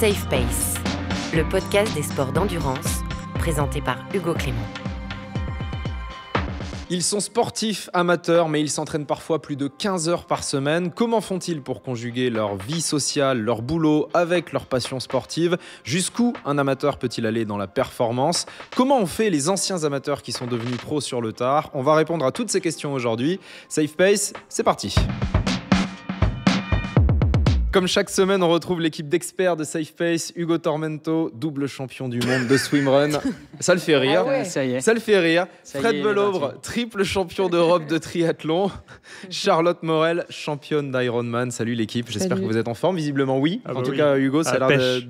Safe Pace, le podcast des sports d'endurance, présenté par Hugo Clément. Ils sont sportifs amateurs, mais ils s'entraînent parfois plus de 15 heures par semaine. Comment font-ils pour conjuguer leur vie sociale, leur boulot avec leur passion sportive ? Jusqu'où un amateur peut-il aller dans la performance ? Comment ont fait les anciens amateurs qui sont devenus pros sur le tard ? On va répondre à toutes ces questions aujourd'hui. Safe Pace, c'est parti. Comme chaque semaine, on retrouve l'équipe d'experts de Safe Pace. Hugo Tormento, double champion du monde de swimrun. Ça le fait rire. Ah ouais. Ça y est. Ça le fait rire. Ça y Fred est, Belaubre, triple champion d'Europe de triathlon. Charlotte Morel, championne d'Ironman. Salut l'équipe, j'espère que vous êtes en forme. Visiblement oui. En tout cas, Hugo, ça a l'air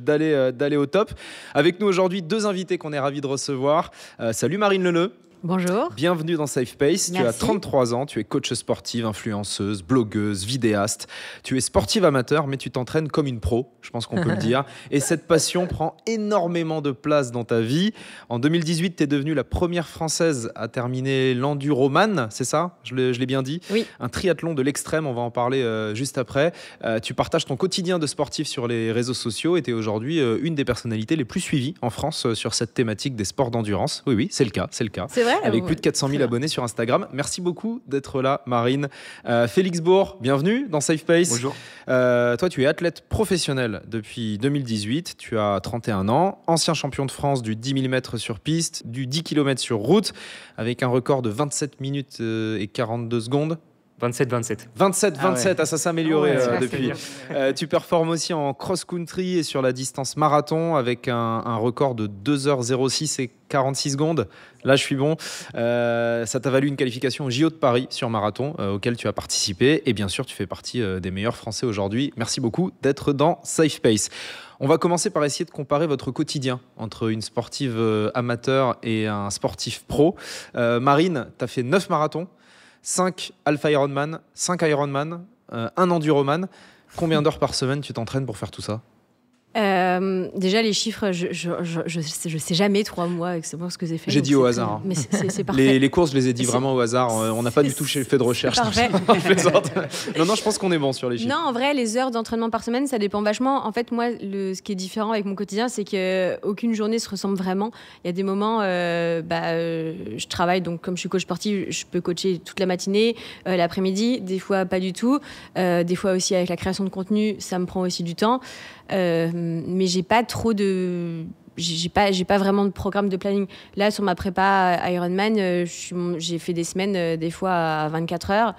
d'aller au top. Avec nous aujourd'hui, deux invités qu'on est ravis de recevoir. Salut Marine Leleu. Bonjour. Bienvenue dans Safe Pace. Merci. Tu as 33 ans, tu es coach sportive, influenceuse, blogueuse, vidéaste. Tu es sportive amateur, mais tu t'entraînes comme une pro, je pense qu'on peut le dire. Et cette passion prend énormément de place dans ta vie. En 2018, tu es devenue la première Française à terminer l'Enduroman, c'est ça ? Je l'ai bien dit ? Oui. Un triathlon de l'extrême, on va en parler juste après. Tu partages ton quotidien de sportif sur les réseaux sociaux et tu es aujourd'hui une des personnalités les plus suivies en France sur cette thématique des sports d'endurance. Oui, c'est le cas. C'est vrai ? Avec plus de 400 000 abonnés sur Instagram. Merci beaucoup d'être là, Marine. Félix Bourg, bienvenue dans Safe Pace. Bonjour. Toi, tu es athlète professionnel depuis 2018. Tu as 31 ans, ancien champion de France du 10 000 mètres sur piste, du 10 km sur route, avec un record de 27 minutes et 42 secondes. 27. 27, ça s'est amélioré depuis. C'est Tu performes aussi en cross-country et sur la distance marathon avec un record de 2h06 et 46 secondes. Là, je suis bon. Ça t'a valu une qualification au JO de Paris sur marathon auquel tu as participé. Et bien sûr, tu fais partie des meilleurs Français aujourd'hui. Merci beaucoup d'être dans Safe Pace. On va commencer par essayer de comparer votre quotidien entre une sportive amateur et un sportif pro. Marine, tu as fait 9 marathons. 5 Alpha Ironman, 5 Ironman, un Enduroman. Combien d'heures par semaine tu t'entraînes pour faire tout ça ? Déjà, les chiffres, je sais jamais 3 mois exactement ce que j'ai fait. J'ai dit au hasard. Hein. Mais c'est parfait. Les courses, je les ai dit vraiment au hasard. On n'a pas du tout fait de recherche. Parfait. Non, je pense qu'on est bon sur les chiffres. Non, en vrai, les heures d'entraînement par semaine, ça dépend vachement. En fait, moi, ce qui est différent avec mon quotidien, c'est qu'aucune journée se ressemble vraiment. Il y a des moments, je travaille, donc comme je suis coach sportif, je peux coacher toute la matinée, l'après-midi, des fois pas du tout. Des fois aussi avec la création de contenu, ça me prend aussi du temps. Mais j'ai pas vraiment de programme de planning. Là, sur ma prépa Ironman, j'ai fait des semaines, des fois à 24 heures.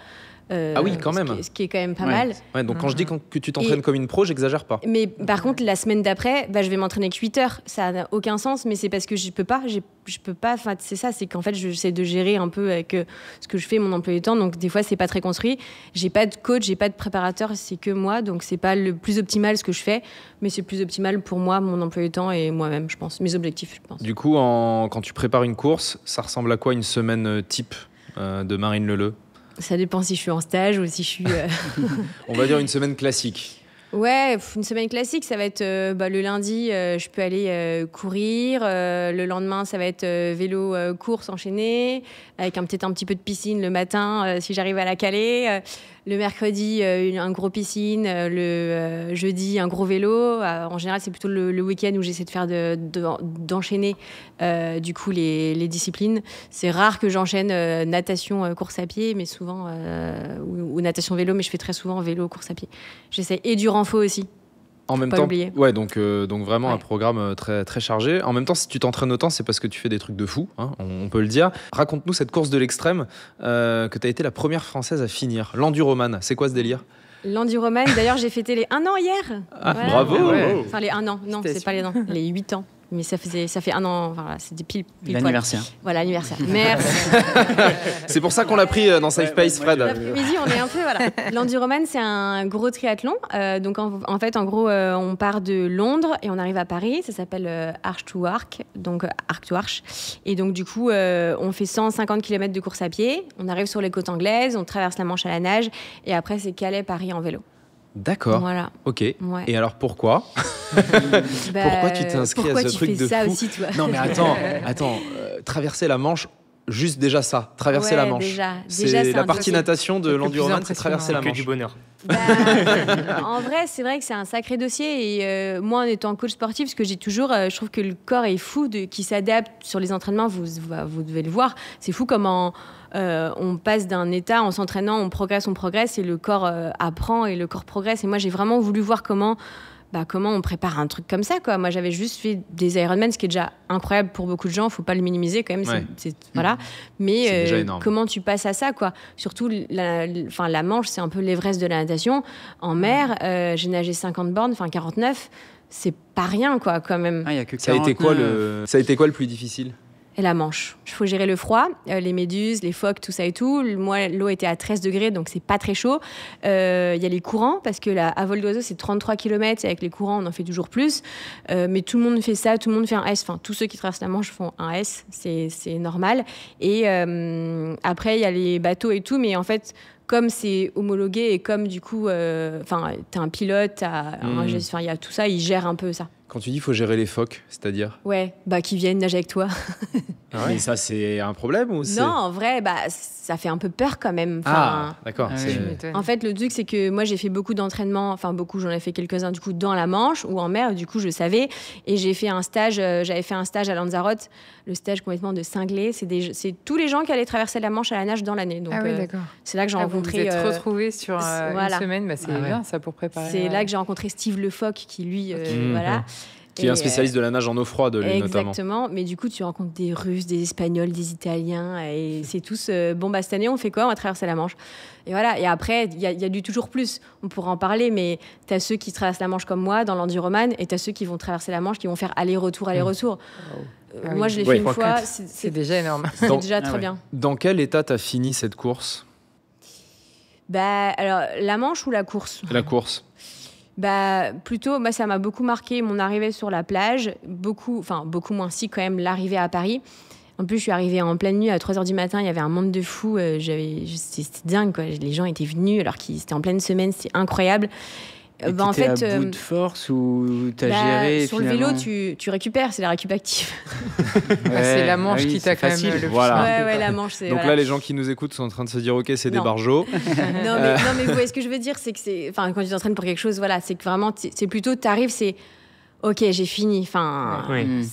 Ah oui, quand même. Ce qui est quand même pas mal. Ouais, donc quand je dis que tu t'entraînes comme une pro, j'exagère pas. Mais par contre, la semaine d'après, je vais m'entraîner que 8 heures. Ça n'a aucun sens, mais c'est parce que je peux pas. C'est ça, c'est qu'en fait, j'essaie de gérer un peu avec ce que je fais, mon emploi du temps. Donc des fois, c'est pas très construit. J'ai pas de coach, j'ai pas de préparateur, c'est que moi. Donc c'est pas le plus optimal ce que je fais, mais c'est plus optimal pour moi, mon emploi du temps et moi-même, je pense. Mes objectifs, je pense. Du coup, quand tu prépares une course, ça ressemble à quoi une semaine type de Marine Leleu ? Ça dépend si je suis en stage ou si je suis... On va dire une semaine classique. Ouais, une semaine classique, ça va être le lundi, je peux aller courir. Le lendemain, ça va être vélo, course enchaînée, avec peut-être un petit peu de piscine le matin, si j'arrive à la caler. Le mercredi, un gros piscine. Le jeudi, un gros vélo. En général, c'est plutôt le week-end où j'essaie de faire d'enchaîner du coup les disciplines. C'est rare que j'enchaîne natation, course à pied, mais souvent ou natation vélo, mais je fais très souvent vélo, course à pied. J'essaie et du renfo aussi. En même temps, ouais, donc vraiment un programme très, très chargé. En même temps, si tu t'entraînes autant, c'est parce que tu fais des trucs de fou, hein, on peut le dire. Raconte-nous cette course de l'extrême que tu as été la première Française à finir, l'Enduroman. C'est quoi ce délire ? L'Enduroman, d'ailleurs, j'ai fêté les 1 an hier. Ah, voilà. Bravo. Ouais. Enfin, les 1 an, non, c'est pas les ans, les 8 ans. Mais ça fait 1 an, voilà, c'était pile l'anniversaire. Poil. Voilà, l'anniversaire. Merci. C'est pour ça qu'on l'a pris dans Safe Pace, Fred. L'après-midi, on est un peu, voilà. L'Enduroman, c'est un gros triathlon. Donc, en fait, en gros, on part de Londres et on arrive à Paris. Ça s'appelle Arch to Arc, donc Arc to Arch. Et donc, du coup, on fait 150 km de course à pied. On arrive sur les côtes anglaises, on traverse la Manche à la nage. Et après, c'est Calais-Paris en vélo. D'accord. Voilà. Ok. Ouais. Et alors pourquoi Pourquoi tu t'es inscrit à ce truc de fou ? Pourquoi tu fais ça aussi, toi ? Non mais attends, traverser la Manche juste déjà ça, traverser la Manche. Déjà, c'est la un partie truc- natation de C'est l'enduroman, plus c'est traverser la Que du Manche. bonheur. Bah, en vrai, c'est vrai que c'est un sacré dossier. Et moi, en étant coach sportif, parce que j'ai toujours, je trouve que le corps est fou, qui s'adapte sur les entraînements. Vous devez le voir. C'est fou comment on passe d'un état en s'entraînant, on progresse, et le corps apprend et le corps progresse. Et moi, j'ai vraiment voulu voir comment on prépare un truc comme ça, quoi. Moi, j'avais juste fait des Ironman, ce qui est déjà incroyable pour beaucoup de gens. Faut pas le minimiser quand même. Ouais. Voilà. Mais C'est déjà énorme. comment tu passes à ça, quoi. Surtout, la Manche, c'est un peu l'Everest de la natation. En mer, j'ai nagé 50 bornes, 49. C'est pas rien, quoi, quand même. Ah, il y a que Ça a été 49. ça a été quoi le plus difficile? Et la Manche. Il faut gérer le froid, les méduses, les phoques, tout ça et tout. Moi, l'eau était à 13 degrés, donc c'est pas très chaud. Il y a les courants, parce que à vol d'oiseau, c'est 33 km, et avec les courants, on en fait toujours plus. Mais tout le monde fait ça, tout le monde fait un S. Enfin, tous ceux qui traversent la Manche font un S, c'est normal. Et après, il y a les bateaux et tout, mais en fait, comme c'est homologué et comme du coup, t'as un pilote, il y a tout ça, ils gèrent un peu ça. Quand tu dis qu'il faut gérer les phoques, c'est-à-dire? Ouais, qui viennent nager avec toi. Mais ça, c'est un problème ou c'est... Non, en vrai, ça fait un peu peur quand même. Ah, d'accord. Ah c'est- oui. Tu m'étonnes. En fait, le truc, c'est que moi, j'ai fait beaucoup d'entraînements, j'en ai fait quelques-uns du coup dans la Manche ou en mer, du coup, je savais. Et j'ai fait un stage, j'avais fait un stage à Lanzarote, le stage complètement de cinglé. C'est tous les gens qui allaient traverser la Manche à la nage dans l'année. Donc, Ah oui, d'accord. c'est là que j'ai Vous vous rencontré. êtes retrouvés sur voilà. une semaine, c'est Ah ouais. bien ça pour préparer. C'est là que j'ai rencontré Steve Lefoc, qui lui, Mhm. voilà. Qui est un Et, spécialiste de la nage en eau froide, lui, notamment. exactement, mais du coup tu rencontres des Russes, des Espagnols, des Italiens, et c'est tous cette année on fait quoi? On va traverser la Manche. Et voilà, et après il y a du toujours plus, on pourra en parler, mais tu as ceux qui traversent la Manche comme moi dans l'enduroman, et tu as ceux qui vont traverser la Manche, qui vont faire aller-retour. Ah oui. Moi je l'ai Ouais. fait une fois, C'est c'est déjà énorme. Donc- déjà Ah très ouais. bien. Dans quel état t'as fini cette course? Alors la Manche ou la course? La course. Plutôt, ça m'a beaucoup marqué mon arrivée sur la plage, beaucoup moins si quand même l'arrivée à Paris. En plus, je suis arrivée en pleine nuit à 3h du matin, il y avait un monde de fous, c'était dingue, quoi. Les gens étaient venus alors qu'ils étaient en pleine semaine, c'est incroyable. Et t'étais à bout de force ou t'as géré sur finalement... le vélo, tu récupères, c'est la récup active. C'est la Manche Ah oui, qui t'a c'est quand même facile. le Voilà. Ouais, la Manche, c'est... Donc voilà. là, les gens qui nous écoutent sont en train de se dire, ok, c'est des Non. barjots. non, mais vous voyez ce que je veux dire, c'est que quand tu t'entraînes pour quelque chose, voilà, c'est que vraiment, c'est plutôt, t'arrives, c'est ok, j'ai fini. Oui.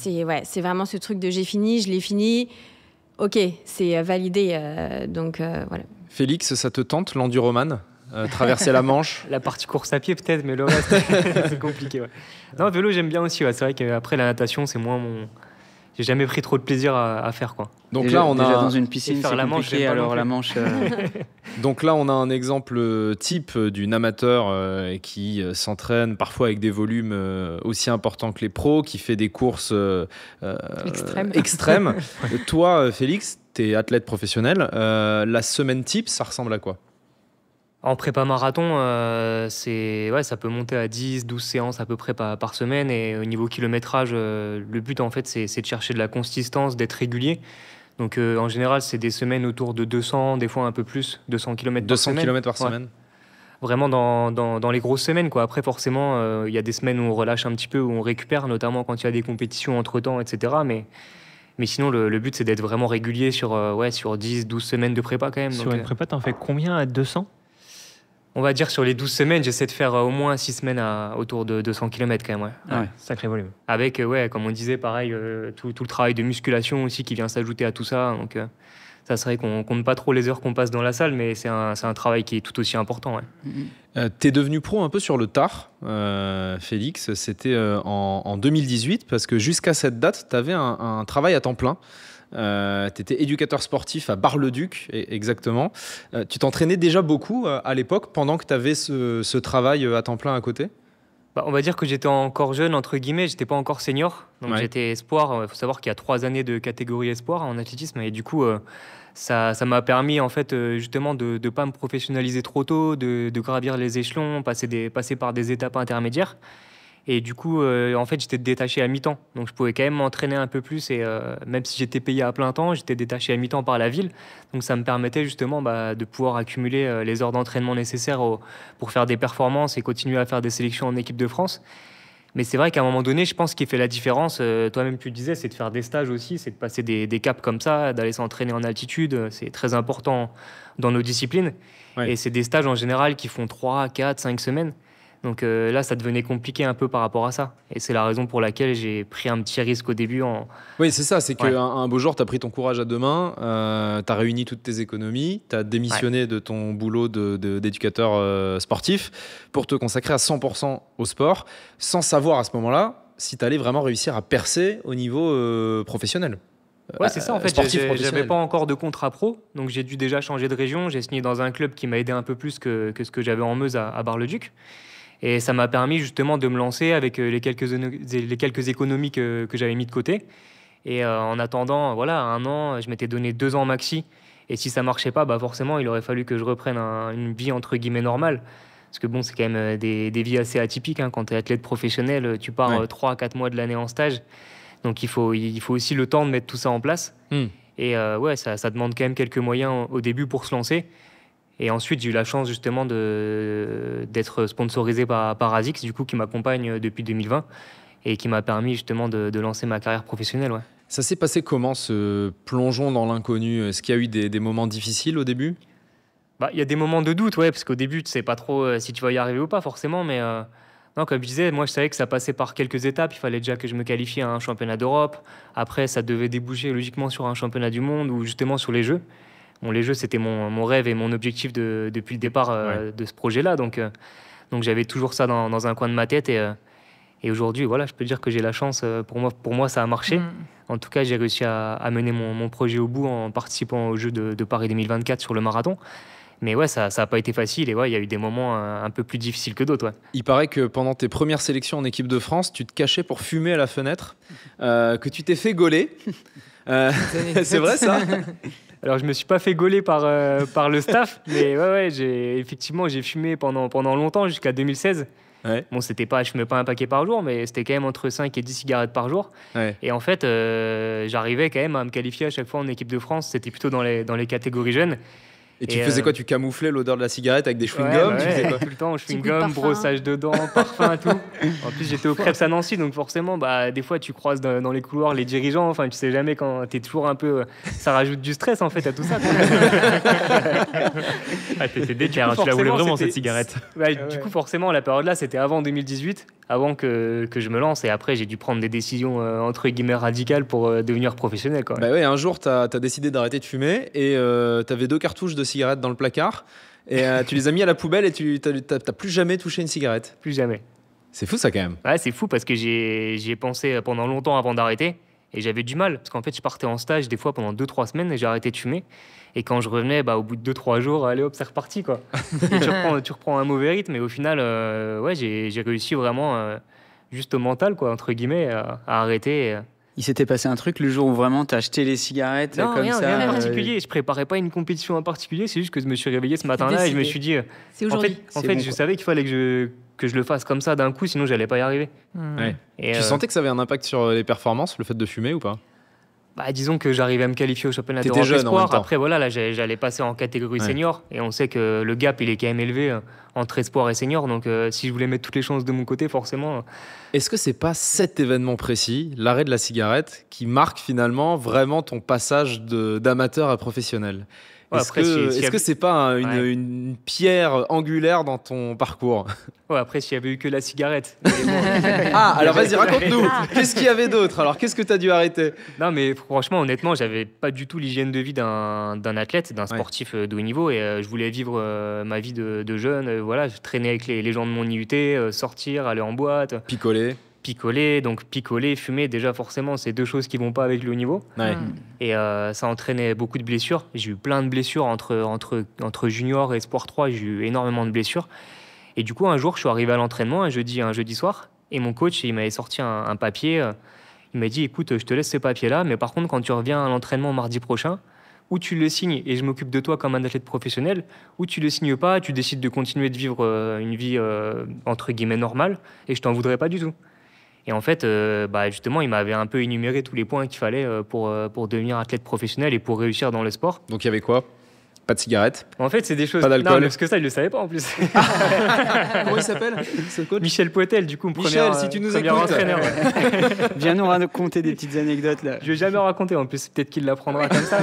C'est vraiment ce truc de j'ai fini, je l'ai fini. Ok, c'est validé. Donc voilà. Félix, ça te tente, l'enduroman? Traverser la Manche? La partie course à pied peut-être, mais le reste, c'est compliqué. Ouais. Non, vélo, j'aime bien aussi. Ouais. C'est vrai qu'après la natation, c'est moins mon... J'ai jamais pris trop de plaisir à faire, quoi. Donc déjà, là, on déjà a... dans une piscine, Et faire c'est la Manche, compliqué. j'aime pas Alors non la plus. Manche, Donc là, on a un exemple type d'une amateur qui s'entraîne parfois avec des volumes aussi importants que les pros, qui fait des courses extrêmes. Toi, Félix, tu es athlète professionnel. La semaine type, ça ressemble à quoi? En prépa marathon, ça peut monter à 10, 12 séances à peu près par semaine. Et au niveau kilométrage, le but, en fait, c'est de chercher de la consistance, d'être régulier. Donc, en général, c'est des semaines autour de 200, des fois un peu plus, 200 km 200 km par Ouais. semaine? Vraiment dans les grosses semaines, quoi. Après, forcément, il y a des semaines où on relâche un petit peu, où on récupère, notamment quand il y a des compétitions entre-temps, etc. Mais sinon, le but, c'est d'être vraiment régulier sur 10, 12 semaines de prépa quand même. Sur Donc, une prépa, t'en fais combien à 200? on va dire sur les 12 semaines, j'essaie de faire au moins 6 semaines autour de 200 km quand même. Ouais. Ouais. Sacré volume. Avec, comme on disait, pareil, tout le travail de musculation aussi qui vient s'ajouter à tout ça. Donc, ça serait qu'on compte pas trop les heures qu'on passe dans la salle, mais c'est un travail qui est tout aussi important. Ouais. T'es devenu pro un peu sur le tard, Félix. C'était en 2018, parce que jusqu'à cette date, t'avais un travail à temps plein. T'étais éducateur sportif à Bar-le-Duc, exactement. Tu t'entraînais déjà beaucoup à l'époque, pendant que t'avais ce travail à temps plein à côté? On va dire que j'étais encore jeune, entre guillemets, j'étais pas encore senior. Donc Ouais. j'étais espoir. Il faut savoir qu'il y a 3 années de catégorie espoir en athlétisme. Et du coup, ça m'a permis en fait, justement de ne pas me professionnaliser trop tôt, de gravir les échelons, passer par des étapes intermédiaires. Et du coup, en fait, j'étais détaché à mi-temps. Donc, je pouvais quand même m'entraîner un peu plus. Et même si j'étais payé à plein temps, j'étais détaché à mi-temps par la ville. Donc, ça me permettait justement de pouvoir accumuler les heures d'entraînement nécessaires pour faire des performances et continuer à faire des sélections en équipe de France. Mais c'est vrai qu'à un moment donné, je pense qu'il fait la différence. Toi-même, tu le disais, c'est de faire des stages aussi, c'est de passer des caps comme ça, d'aller s'entraîner en altitude. C'est très important dans nos disciplines. Ouais. Et c'est des stages en général qui font 3, 4, 5 semaines. Donc là, ça devenait compliqué un peu par rapport à ça. Et c'est la raison pour laquelle j'ai pris un petit risque au début. Oui, c'est ça. C'est qu'un beau jour, tu as pris ton courage à deux mains, tu as réuni toutes tes économies, tu as démissionné de ton boulot d'éducateur sportif pour te consacrer à 100% au sport, sans savoir à ce moment-là si tu allais vraiment réussir à percer au niveau professionnel. Ouais, c'est ça. En fait, j'avais pas encore de contrat pro, donc j'ai dû déjà changer de région. J'ai signé dans un club qui m'a aidé un peu plus que ce que j'avais en Meuse à Bar-le-Duc. Et ça m'a permis justement de me lancer avec les quelques économies que j'avais mis de côté. Et en attendant, voilà, 1 an, je m'étais donné 2 ans maxi. Et si ça marchait pas, forcément, il aurait fallu que je reprenne une vie entre guillemets normale. Parce que bon, c'est quand même des vies assez atypiques. Hein. Quand tu es athlète professionnel, tu pars 3 à 4 mois de l'année en stage. Donc il faut aussi le temps de mettre tout ça en place. Et ça demande quand même quelques moyens au début pour se lancer. Et ensuite, j'ai eu la chance justement d'être sponsorisé par ASICS, du coup, qui m'accompagne depuis 2020 et qui m'a permis justement de lancer ma carrière professionnelle. Ouais. Ça s'est passé comment, ce plongeon dans l'inconnu ? Est-ce qu'il y a eu des moments difficiles au début ? Il y a des moments de doute, parce qu'au début, tu ne sais pas trop si tu vas y arriver ou pas forcément, mais non, comme je disais, moi je savais que ça passait par quelques étapes. Il fallait déjà que je me qualifie à un championnat d'Europe. Après, ça devait déboucher logiquement sur un championnat du monde ou justement sur les Jeux. Bon, les Jeux, c'était mon rêve et mon objectif depuis le départ de ce projet-là. Donc j'avais toujours ça dans un coin de ma tête. Et aujourd'hui, voilà, je peux dire que j'ai la chance. Pour moi, ça a marché. En tout cas, j'ai réussi à mener mon projet au bout en participant aux Jeux de Paris 2024 sur le marathon. Mais ouais, ça n'a pas été facile. Et il y a eu des moments un peu plus difficiles que d'autres. Ouais. Il paraît que pendant tes premières sélections en équipe de France, tu te cachais pour fumer à la fenêtre, que tu t'es fait gauler. C'est vrai ça ? Alors, je me suis pas fait gauler par le staff, mais j'ai fumé pendant longtemps, jusqu'à 2016. Ouais. Bon, je fumais pas un paquet par jour, mais c'était quand même entre 5 et 10 cigarettes par jour. Ouais. Et en fait, j'arrivais quand même à me qualifier à chaque fois en équipe de France. C'était plutôt dans les catégories jeunes. Et tu faisais quoi ? Tu camouflais l'odeur de la cigarette avec des chewing-gums ? Tu faisais quoi ? Tout le temps, chewing-gum, brossage de dents, parfum, tout. En plus, j'étais au Crêpes à Nancy, donc forcément, des fois, tu croises dans les couloirs les dirigeants. Enfin, tu sais jamais quand t'es toujours un peu. Ça rajoute du stress en fait à tout ça. T'étais déter, tu la voulais vraiment cette cigarette. Du coup, forcément, la période-là, c'était avant 2018, avant que je me lance. Et après, j'ai dû prendre des décisions entre guillemets radicales pour devenir professionnel. Quoi. Un jour, t'as décidé d'arrêter de fumer et t'avais 2 cartouches de cigarettes dans le placard et tu les as mis à la poubelle et tu t'as plus jamais touché une cigarette. Plus jamais. C'est fou ça quand même. Ouais, c'est fou parce que j'y ai pensé pendant longtemps avant d'arrêter et j'avais du mal parce qu'en fait je partais en stage des fois pendant 2-3 semaines et j'ai arrêté de fumer et quand je revenais au bout de 2-3 jours, allez hop, c'est reparti quoi. Et tu reprends un mauvais rythme mais au final j'ai réussi vraiment juste au mental quoi entre guillemets à arrêter. Il s'était passé un truc le jour où vraiment t'as acheté les cigarettes non, comme rien, ça. Rien en particulier. Je préparais pas une compétition en particulier. C'est juste que je me suis réveillé ce matin-là et je me suis dit. C'est aujourd'hui. En fait, je savais qu'il fallait que je le fasse comme ça d'un coup, sinon j'allais pas y arriver. Ouais. Et tu sentais que ça avait un impact sur les performances, le fait de fumer ou pas ? Disons que j'arrivais à me qualifier au championnat d'Europe espoir. Après, là, j'allais passer en catégorie senior. Et on sait que le gap, il est quand même élevé entre espoir et senior. Donc, si je voulais mettre toutes les chances de mon côté, forcément... Est-ce que c'est pas cet événement précis, l'arrêt de la cigarette, qui marque finalement vraiment ton passage d'amateur à professionnel ? Est-ce que c'est pas une pierre angulaire dans ton parcours ? Après, s'il y avait eu que la cigarette. Alors vas-y, raconte-nous. Qu'est-ce qu'il y avait d'autre ? Alors, qu'est-ce que tu as dû arrêter ? Non, mais franchement, honnêtement, j'avais pas du tout l'hygiène de vie d'un athlète, d'un sportif de haut niveau. Et je voulais vivre ma vie de jeune. Je traînais avec les gens de mon IUT, sortir, aller en boîte. Picoler, fumer, déjà forcément, c'est 2 choses qui vont pas avec le haut niveau. Ouais. Et ça entraînait beaucoup de blessures. J'ai eu plein de blessures entre junior et espoir 3, j'ai eu énormément de blessures. Et du coup, un jour, je suis arrivé à l'entraînement, un jeudi soir, et mon coach, il m'avait sorti un papier. Il m'a dit, écoute, je te laisse ce papier-là, mais par contre, quand tu reviens à l'entraînement mardi prochain, ou tu le signes et je m'occupe de toi comme un athlète professionnel, ou tu le signes pas, tu décides de continuer de vivre une vie entre guillemets normale, et je t'en voudrais pas du tout. Et en fait, justement, il m'avait un peu énuméré tous les points qu'il fallait pour devenir athlète professionnel et pour réussir dans le sport. Donc il y avait quoi ? Pas de cigarette. En fait, c'est des choses. Pas d'alcool. Non, parce que ça, il le savait pas en plus. Comment il s'appelle ce coach? Michel Poetel, du coup, Michel, si tu nous écoutes. Entraîneur. Viens nous raconter des petites anecdotes là. Je vais jamais raconter en plus. Peut-être qu'il l'apprendra comme ça.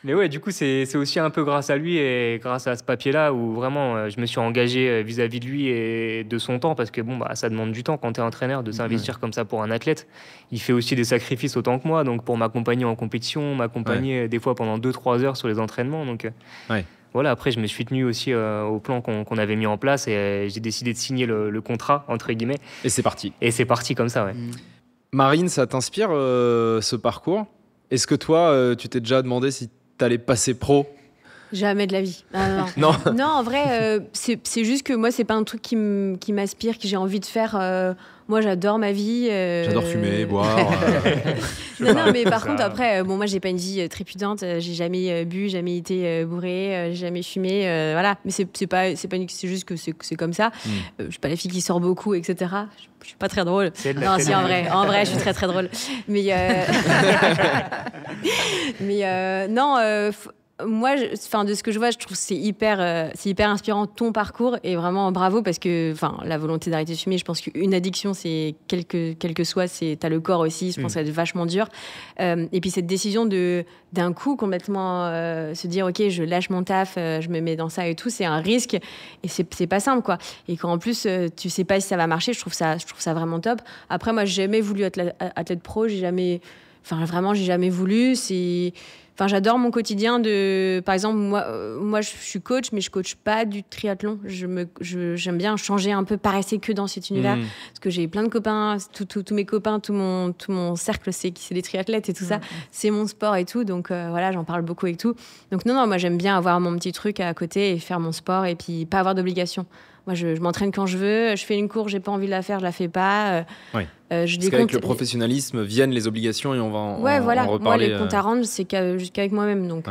Mais ouais, du coup, c'est aussi un peu grâce à lui et grâce à ce papier-là où vraiment je me suis engagé vis-à-vis de lui et de son temps parce que ça demande du temps quand tu es entraîneur de s'investir comme ça pour un athlète. Il fait aussi des sacrifices autant que moi, donc pour m'accompagner en compétition, m'accompagner des fois pendant 2-3 heures sur les entraînements. Donc voilà, après, je me suis tenu aussi au plan qu'on avait mis en place et j'ai décidé de signer le contrat, entre guillemets. Et c'est parti. Et c'est parti comme ça, ouais. Marine, ça t'inspire ce parcours? Est-ce que toi, tu t'es déjà demandé si t'allais passer pro? Jamais de la vie. Non. Non, en vrai, c'est juste que moi, c'est pas un truc qui m'aspire, que j'ai envie de faire. Moi, j'adore ma vie. J'adore fumer, boire. Non, mais par contre, après, moi, j'ai pas une vie trépidante. J'ai jamais bu, jamais été bourrée, j'ai jamais fumé. Voilà. Mais c'est juste que c'est comme ça. Je suis pas la fille qui sort beaucoup, etc. Je suis pas très drôle. Non, si, en vrai, je suis très très drôle. Mais non. Moi, de ce que je vois, je trouve que c'est hyper inspirant ton parcours et vraiment bravo parce que la volonté d'arrêter de fumer, je pense qu'une addiction, c'est quel que soit, t'as le corps aussi, je pense que ça va être vachement dur. Et puis cette décision d'un coup complètement se dire ok, je lâche mon taf, je me mets dans ça et tout, c'est un risque et c'est pas simple quoi. Et quand en plus tu sais pas si ça va marcher, je trouve ça vraiment top. Après moi, j'ai jamais voulu être athlète pro, j'ai jamais voulu. J'adore mon quotidien par exemple, moi je suis coach, mais je coach pas du triathlon. J'aime bien changer un peu, pas rester que dans cet univers. Parce que j'ai plein de copains, tous mes copains, tout mon cercle, c'est des triathlètes et tout ça. C'est mon sport et tout. Donc voilà, j'en parle beaucoup et tout. Donc non, moi j'aime bien avoir mon petit truc à côté et faire mon sport et puis pas avoir d'obligation. Moi, je m'entraîne quand je veux. Je fais une course, j'ai pas envie de la faire, je la fais pas. Parce qu'avec le professionnalisme viennent les obligations et on va en reparler. Moi, les comptes à rendre, c'est qu'avec moi-même. Donc,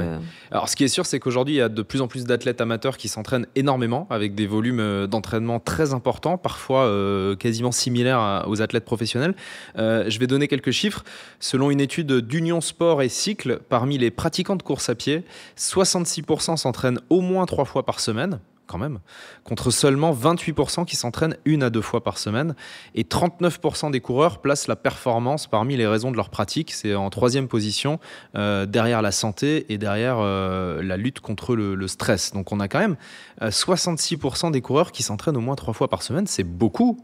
Alors, ce qui est sûr, c'est qu'aujourd'hui, il y a de plus en plus d'athlètes amateurs qui s'entraînent énormément, avec des volumes d'entraînement très importants, parfois quasiment similaires aux athlètes professionnels. Je vais donner quelques chiffres. Selon une étude d'Union Sport et Cycle, parmi les pratiquants de course à pied, 66% s'entraînent au moins 3 fois par semaine. Quand même, contre seulement 28% qui s'entraînent 1 à 2 fois par semaine. Et 39% des coureurs placent la performance parmi les raisons de leur pratique. C'est en 3e position, derrière la santé et derrière la lutte contre le stress. Donc on a quand même 66% des coureurs qui s'entraînent au moins 3 fois par semaine. C'est beaucoup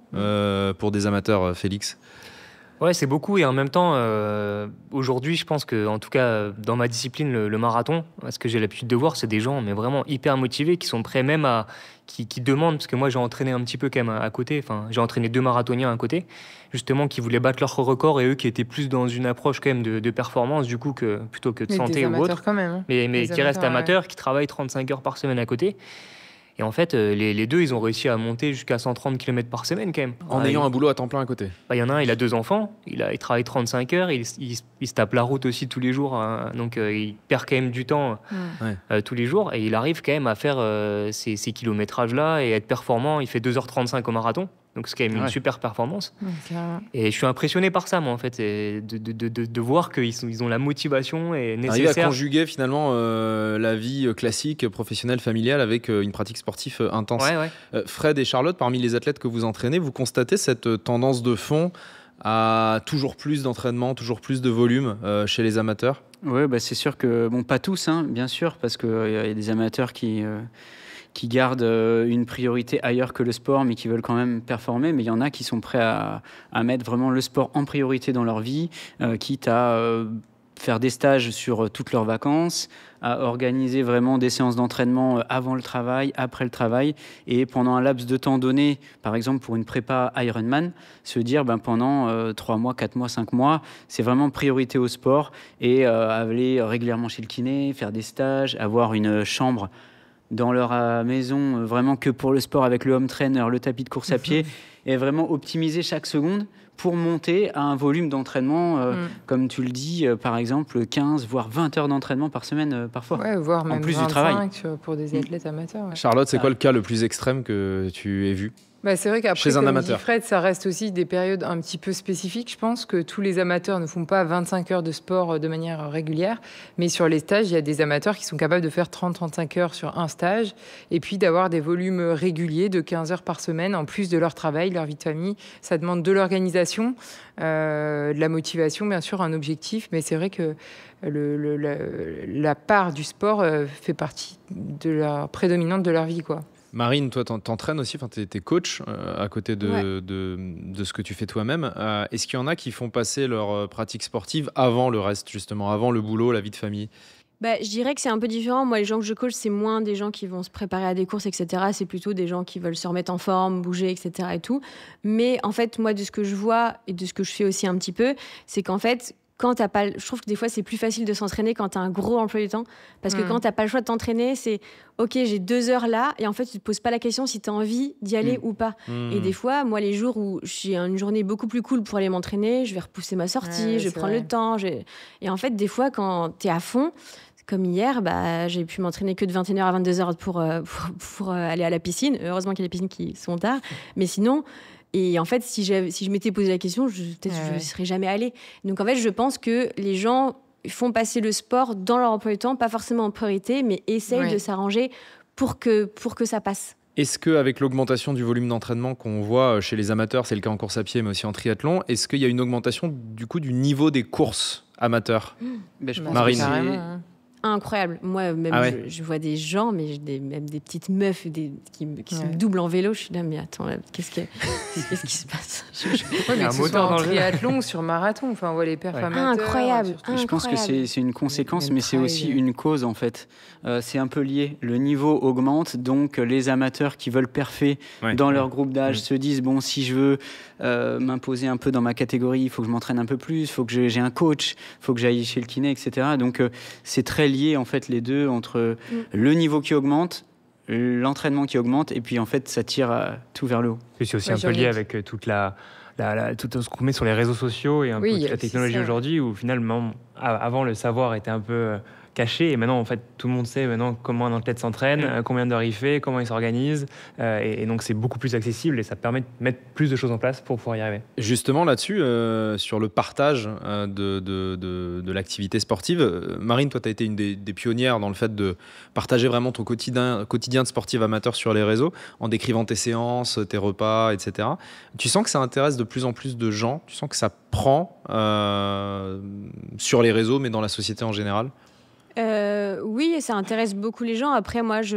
pour des amateurs, Félix. Ouais, c'est beaucoup et en même temps, aujourd'hui, je pense que, en tout cas, dans ma discipline, le marathon, ce que j'ai l'habitude de voir, c'est des gens, mais vraiment hyper motivés, qui sont prêts même qui demandent, parce que moi, j'ai entraîné un petit peu quand même à côté. J'ai entraîné 2 marathoniens à côté, justement, qui voulaient battre leur record et eux qui étaient plus dans une approche quand même de performance, du coup, plutôt que de santé ou autre. Quand même, hein. Mais qui restent amateurs, qui travaillent 35 heures par semaine à côté. Et en fait, les deux, ils ont réussi à monter jusqu'à 130 km par semaine quand même. En ayant un boulot à temps plein à côté. Il y en a un, il a 2 enfants, il travaille 35 heures, il se tape la route aussi tous les jours, donc il perd quand même du temps tous les jours, et il arrive quand même à faire ces kilométrages-là et être performant. Il fait 2h35 au marathon, donc c'est quand même une super performance. Et je suis impressionné par ça, moi, en fait, de voir qu'ils ont la motivation nécessaire. Arriver à conjuguer finalement la vie classique, professionnelle, familiale avec une pratique sportive intense. Fred et Charlotte, parmi les athlètes que vous entraînez, vous constatez cette tendance de fond à toujours plus d'entraînement, toujours plus de volume chez les amateurs? Oui, c'est sûr que, pas tous, bien sûr, parce qu'il y a des amateurs qui gardent une priorité ailleurs que le sport, mais qui veulent quand même performer. Mais il y en a qui sont prêts à mettre vraiment le sport en priorité dans leur vie, quitte à faire des stages sur toutes leurs vacances, à organiser vraiment des séances d'entraînement avant le travail, après le travail, et pendant un laps de temps donné, par exemple pour une prépa Ironman, se dire pendant 3 mois, 4 mois, 5 mois, c'est vraiment priorité au sport, et aller régulièrement chez le kiné, faire des stages, avoir une chambre dans leur maison, vraiment que pour le sport avec le home trainer, le tapis de course à pied, et vraiment optimiser chaque seconde pour monter à un volume d'entraînement, comme tu le dis, par exemple 15 voire 20 heures d'entraînement par semaine parfois, voire même en plus 25 du travail. pour des athlètes amateurs. Charlotte, c'est quoi le cas le plus extrême que tu aies vu? C'est vrai qu'après, chez un comme amateur. dit Fred, ça reste aussi des périodes un petit peu spécifiques. Je pense que tous les amateurs ne font pas 25 heures de sport de manière régulière. Mais sur les stages, il y a des amateurs qui sont capables de faire 30-35 heures sur un stage et puis d'avoir des volumes réguliers de 15 heures par semaine en plus de leur travail, leur vie de famille. Ça demande de l'organisation, de la motivation, bien sûr, un objectif. Mais c'est vrai que la part du sport fait partie prédominante de leur vie, quoi. Marine, toi, t'entraînes aussi, t'es coach à côté de ce que tu fais toi-même. Est-ce qu'il y en a qui font passer leur pratique sportive avant le reste, justement, avant le boulot, la vie de famille ? Je dirais que c'est un peu différent. Moi, les gens que je coach, c'est moins des gens qui vont se préparer à des courses, etc. C'est plutôt des gens qui veulent se remettre en forme, bouger, etc. et tout. Mais en fait, moi, de ce que je vois et de ce que je fais aussi un petit peu, c'est qu'en fait, quand t'as pas, je trouve que des fois c'est plus facile de s'entraîner quand t'as un gros emploi du temps, parce que quand t'as pas le choix de t'entraîner, c'est ok, j'ai 2 heures là, et en fait tu te poses pas la question si t'as envie d'y aller ou pas. Et des fois, moi, les jours où j'ai une journée beaucoup plus cool pour aller m'entraîner, je vais repousser ma sortie, je vais prendre le temps, et en fait des fois quand t'es à fond, comme hier, j'ai pu m'entraîner que de 21h à 22h pour aller à la piscine. Heureusement qu'il y a des piscines qui sont tard, mais sinon. Et en fait, si je m'étais posé la question, peut-être je ne serais jamais allée. Donc en fait, je pense que les gens font passer le sport dans leur emploi du temps, pas forcément en priorité, mais essayent de s'arranger pour que ça passe. Est-ce qu'avec l'augmentation du volume d'entraînement qu'on voit chez les amateurs, c'est le cas en course à pied, mais aussi en triathlon, est-ce qu'il y a une augmentation du niveau des courses amateurs ? Je pense Marine. Incroyable. Moi, même, je vois des gens, mais même des petites meufs qui se doublent en vélo. Je suis là, mais attends, qu'est-ce qui se passe ? Mais que ce soit en triathlon ou sur marathon, on voit les perfs amateurs. Incroyable. Je pense que c'est une conséquence, mais c'est aussi une cause, en fait. C'est un peu lié. Le niveau augmente, donc les amateurs qui veulent perfer dans leur groupe d'âge se disent, bon, si je veux m'imposer un peu dans ma catégorie, il faut que je m'entraîne un peu plus, il faut que j'ai un coach, il faut que j'aille chez le kiné, etc. Donc, c'est très lié, en fait, les deux, entre le niveau qui augmente, l'entraînement qui augmente, et puis, en fait, ça tire tout vers le haut. Et c'est aussi un peu lié avec toute tout ce qu'on met sur les réseaux sociaux et un peu toute la technologie aujourd'hui, où finalement, avant, le savoir était un peu caché, et maintenant, en fait, tout le monde sait maintenant comment un athlète s'entraîne, combien d'heures il fait, comment il s'organise, et donc c'est beaucoup plus accessible et ça permet de mettre plus de choses en place pour pouvoir y arriver. Justement, là-dessus, sur le partage de l'activité sportive, Marine, toi, tu as été une des pionnières dans le fait de partager vraiment ton quotidien de sportive amateur sur les réseaux, en décrivant tes séances, tes repas, etc. Tu sens que ça intéresse de plus en plus de gens ? Tu sens que ça prend sur les réseaux, mais dans la société en général ? Oui, ça intéresse beaucoup les gens. Après, moi, j'ai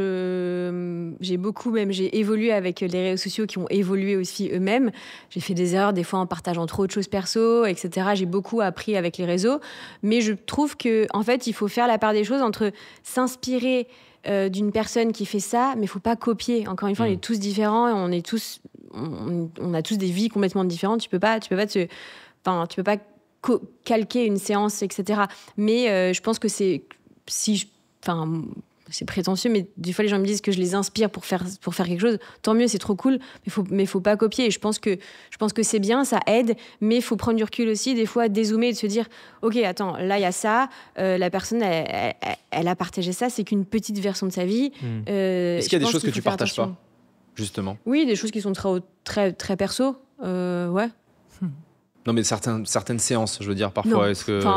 évolué avec les réseaux sociaux qui ont évolué aussi eux-mêmes. J'ai fait des erreurs, des fois en partageant trop de choses perso, etc. J'ai beaucoup appris avec les réseaux. Mais je trouve qu'en fait, il faut faire la part des choses entre s'inspirer d'une personne qui fait ça, mais il ne faut pas copier. Encore une fois, on est tous différents et on a tous des vies complètement différentes. Tu peux pas calquer une séance, etc. Mais je pense que c'est prétentieux, mais des fois les gens me disent que je les inspire pour faire quelque chose. Tant mieux, c'est trop cool, mais faut pas copier. Et je pense que c'est bien, ça aide, mais il faut prendre du recul aussi, des fois dézoomer et de se dire ok, attends, là il y a ça, la personne elle a partagé ça, c'est qu'une petite version de sa vie. Est-ce qu'il y a des choses que tu partages pas, justement ? Oui, des choses qui sont très très perso, ouais. Non, mais certaines séances, je veux dire, parfois.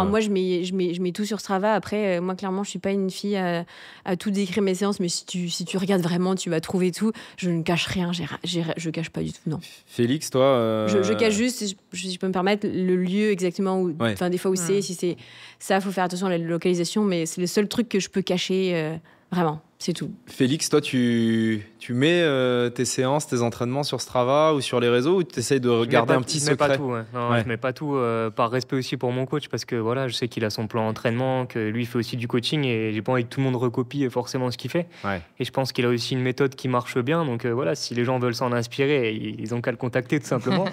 Moi, je mets tout sur Strava. Après, moi, clairement, je suis pas une fille à tout décrire mes séances, mais si tu regardes vraiment, tu vas trouver tout. Je ne cache rien, je cache pas du tout, non. Félix, toi je cache juste, si je peux me permettre, le lieu exactement où, des fois où c'est. Si c'est ça, faut faire attention à la localisation, mais c'est le seul truc que je peux cacher, vraiment. C'est tout. Félix, toi, tu mets tes séances, tes entraînements sur Strava ou sur les réseaux, ou tu essayes de garder un petit secret ? Je mets pas tout, par respect aussi pour mon coach, parce que voilà, je sais qu'il a son plan d'entraînement, que lui il fait aussi du coaching, et j'ai pas envie que tout le monde recopie forcément ce qu'il fait. Et je pense qu'il a aussi une méthode qui marche bien, donc voilà, si les gens veulent s'en inspirer, ils ont qu'à le contacter tout simplement.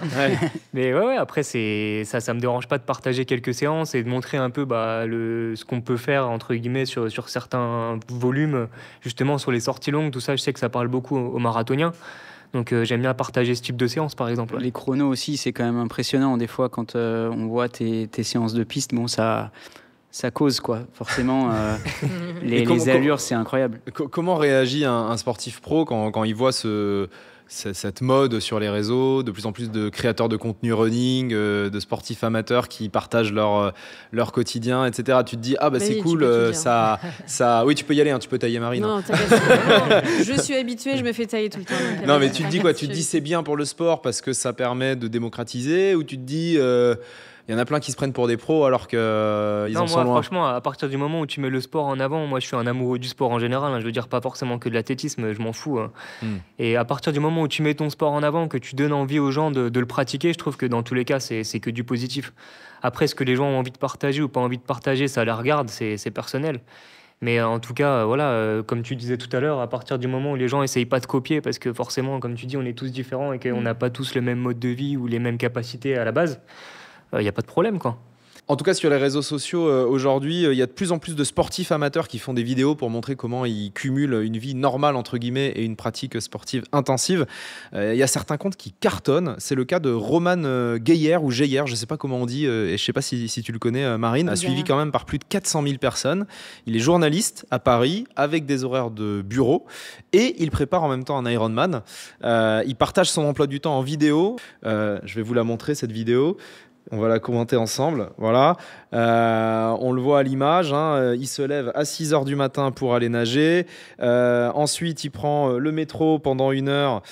Mais après, ça me dérange pas de partager quelques séances et de montrer un peu ce qu'on peut faire, entre guillemets, sur certains volumes. Justement, sur les sorties longues, tout ça, je sais que ça parle beaucoup aux marathoniens. Donc, j'aime bien partager ce type de séance, par exemple. Les chronos aussi, c'est quand même impressionnant. Des fois, quand on voit tes séances de piste, bon, ça cause, quoi. Forcément, les allures, c'est incroyable. Comment réagit un sportif pro quand il voit cette mode sur les réseaux, de plus en plus de créateurs de contenu running, de sportifs amateurs qui partagent leur quotidien, etc. Tu te dis, ah bah c'est oui, cool, oui, tu peux y aller, hein, tu peux tailler Marine. Non, t'inquiète. Je suis habituée, je me fais tailler tout le temps. Non, mais tu te dis quoi? Tu te dis c'est bien pour le sport parce que ça permet de démocratiser, ou tu te dis il y en a plein qui se prennent pour des pros alors qu'ils en sont loin? Franchement, à partir du moment où tu mets le sport en avant, moi je suis un amoureux du sport en général, hein, je veux dire pas forcément que de l'athlétisme, je m'en fous. Hein. Et à partir du moment où tu mets ton sport en avant, que tu donnes envie aux gens de le pratiquer, je trouve que dans tous les cas, c'est que du positif. Après, ce que les gens ont envie de partager ou pas envie de partager, ça les regarde, c'est personnel. Mais en tout cas, voilà, comme tu disais tout à l'heure, à partir du moment où les gens essayent pas de copier, parce que forcément, comme tu dis, on est tous différents et qu'on n'a pas tous le même mode de vie ou les mêmes capacités à la base, il n'y a pas de problème, quoi. En tout cas, sur les réseaux sociaux, aujourd'hui, il y a de plus en plus de sportifs amateurs qui font des vidéos pour montrer comment ils cumulent une vie normale, entre guillemets, et une pratique sportive intensive. Il y a certains comptes qui cartonnent. C'est le cas de Roman Geyer, ou Geyer, je ne sais pas comment on dit, et je ne sais pas si tu le connais, Marine, suivi quand même par plus de 400 000 personnes. Il est journaliste à Paris, avec des horaires de bureau, et il prépare en même temps un Ironman. Il partage son emploi du temps en vidéo. Je vais vous la montrer, cette vidéo. On va la commenter ensemble. Voilà. On le voit à l'image. Hein. Il se lève à 6h du matin pour aller nager. Ensuite, il prend le métro pendant 1 heure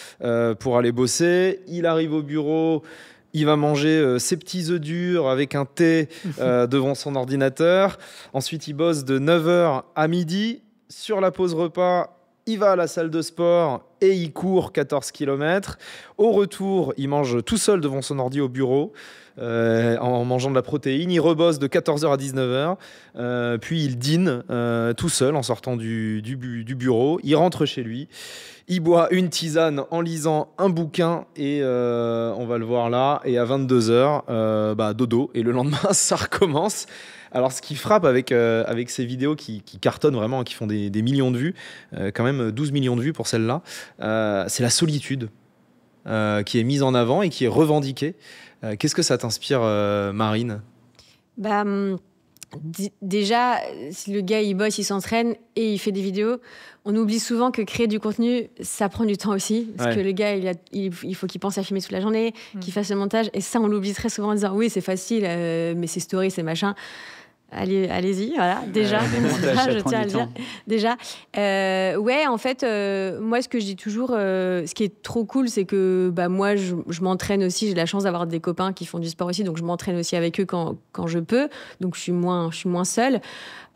pour aller bosser. Il arrive au bureau. Il va manger ses petits œufs durs avec un thé devant son ordinateur. Ensuite, il bosse de 9h à midi. Sur la pause repas, il va à la salle de sport et il court 14 km. Au retour, il mange tout seul devant son ordi au bureau. En mangeant de la protéine, il rebosse de 14h à 19h, puis il dîne tout seul en sortant du bureau, il rentre chez lui, il boit une tisane en lisant un bouquin et on va le voir là, et à 22h, dodo, et le lendemain ça recommence. Alors ce qui frappe avec ces vidéos qui cartonnent vraiment, qui font des millions de vues, quand même 12 millions de vues pour celle-là, c'est la solitude qui est mise en avant et qui est revendiquée. Qu'est-ce que ça t'inspire, Marine? Déjà, si le gars il bosse, il s'entraîne et il fait des vidéos, on oublie souvent que créer du contenu, ça prend du temps aussi. Parce que le gars, il faut qu'il pense à filmer toute la journée, qu'il fasse le montage. Et ça, on l'oublie très souvent en disant oui, c'est facile, mais c'est story, c'est machin. Allez-y, voilà, déjà, je tiens à le dire. Déjà, en fait, moi, ce que je dis toujours, ce qui est trop cool, c'est que moi, je m'entraîne aussi. J'ai la chance d'avoir des copains qui font du sport aussi, donc je m'entraîne aussi avec eux quand je peux. Donc, je suis moins seule.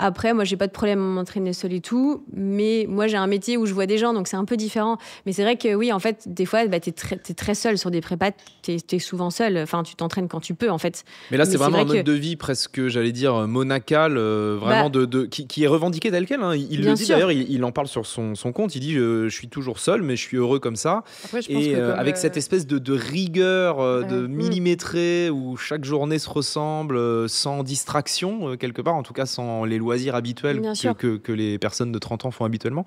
Après, moi, j'ai pas de problème à m'entraîner seule et tout, mais moi, j'ai un métier où je vois des gens, donc c'est un peu différent. Mais c'est vrai que oui, en fait, des fois, t'es très seule sur des prépas, t'es souvent seule. Enfin, tu t'entraînes quand tu peux, en fait. Mais là, c'est vraiment un mode de vie presque, j'allais dire, monacal, vraiment qui est revendiqué tel quel. Hein. Il le dit d'ailleurs, il en parle sur son compte. Il dit je suis toujours seul, mais je suis heureux comme ça. Après, je pense que avec cette espèce de rigueur, de millimétré, où chaque journée se ressemble, sans distraction, quelque part, en tout cas sans les loisirs habituels que les personnes de 30 ans font habituellement.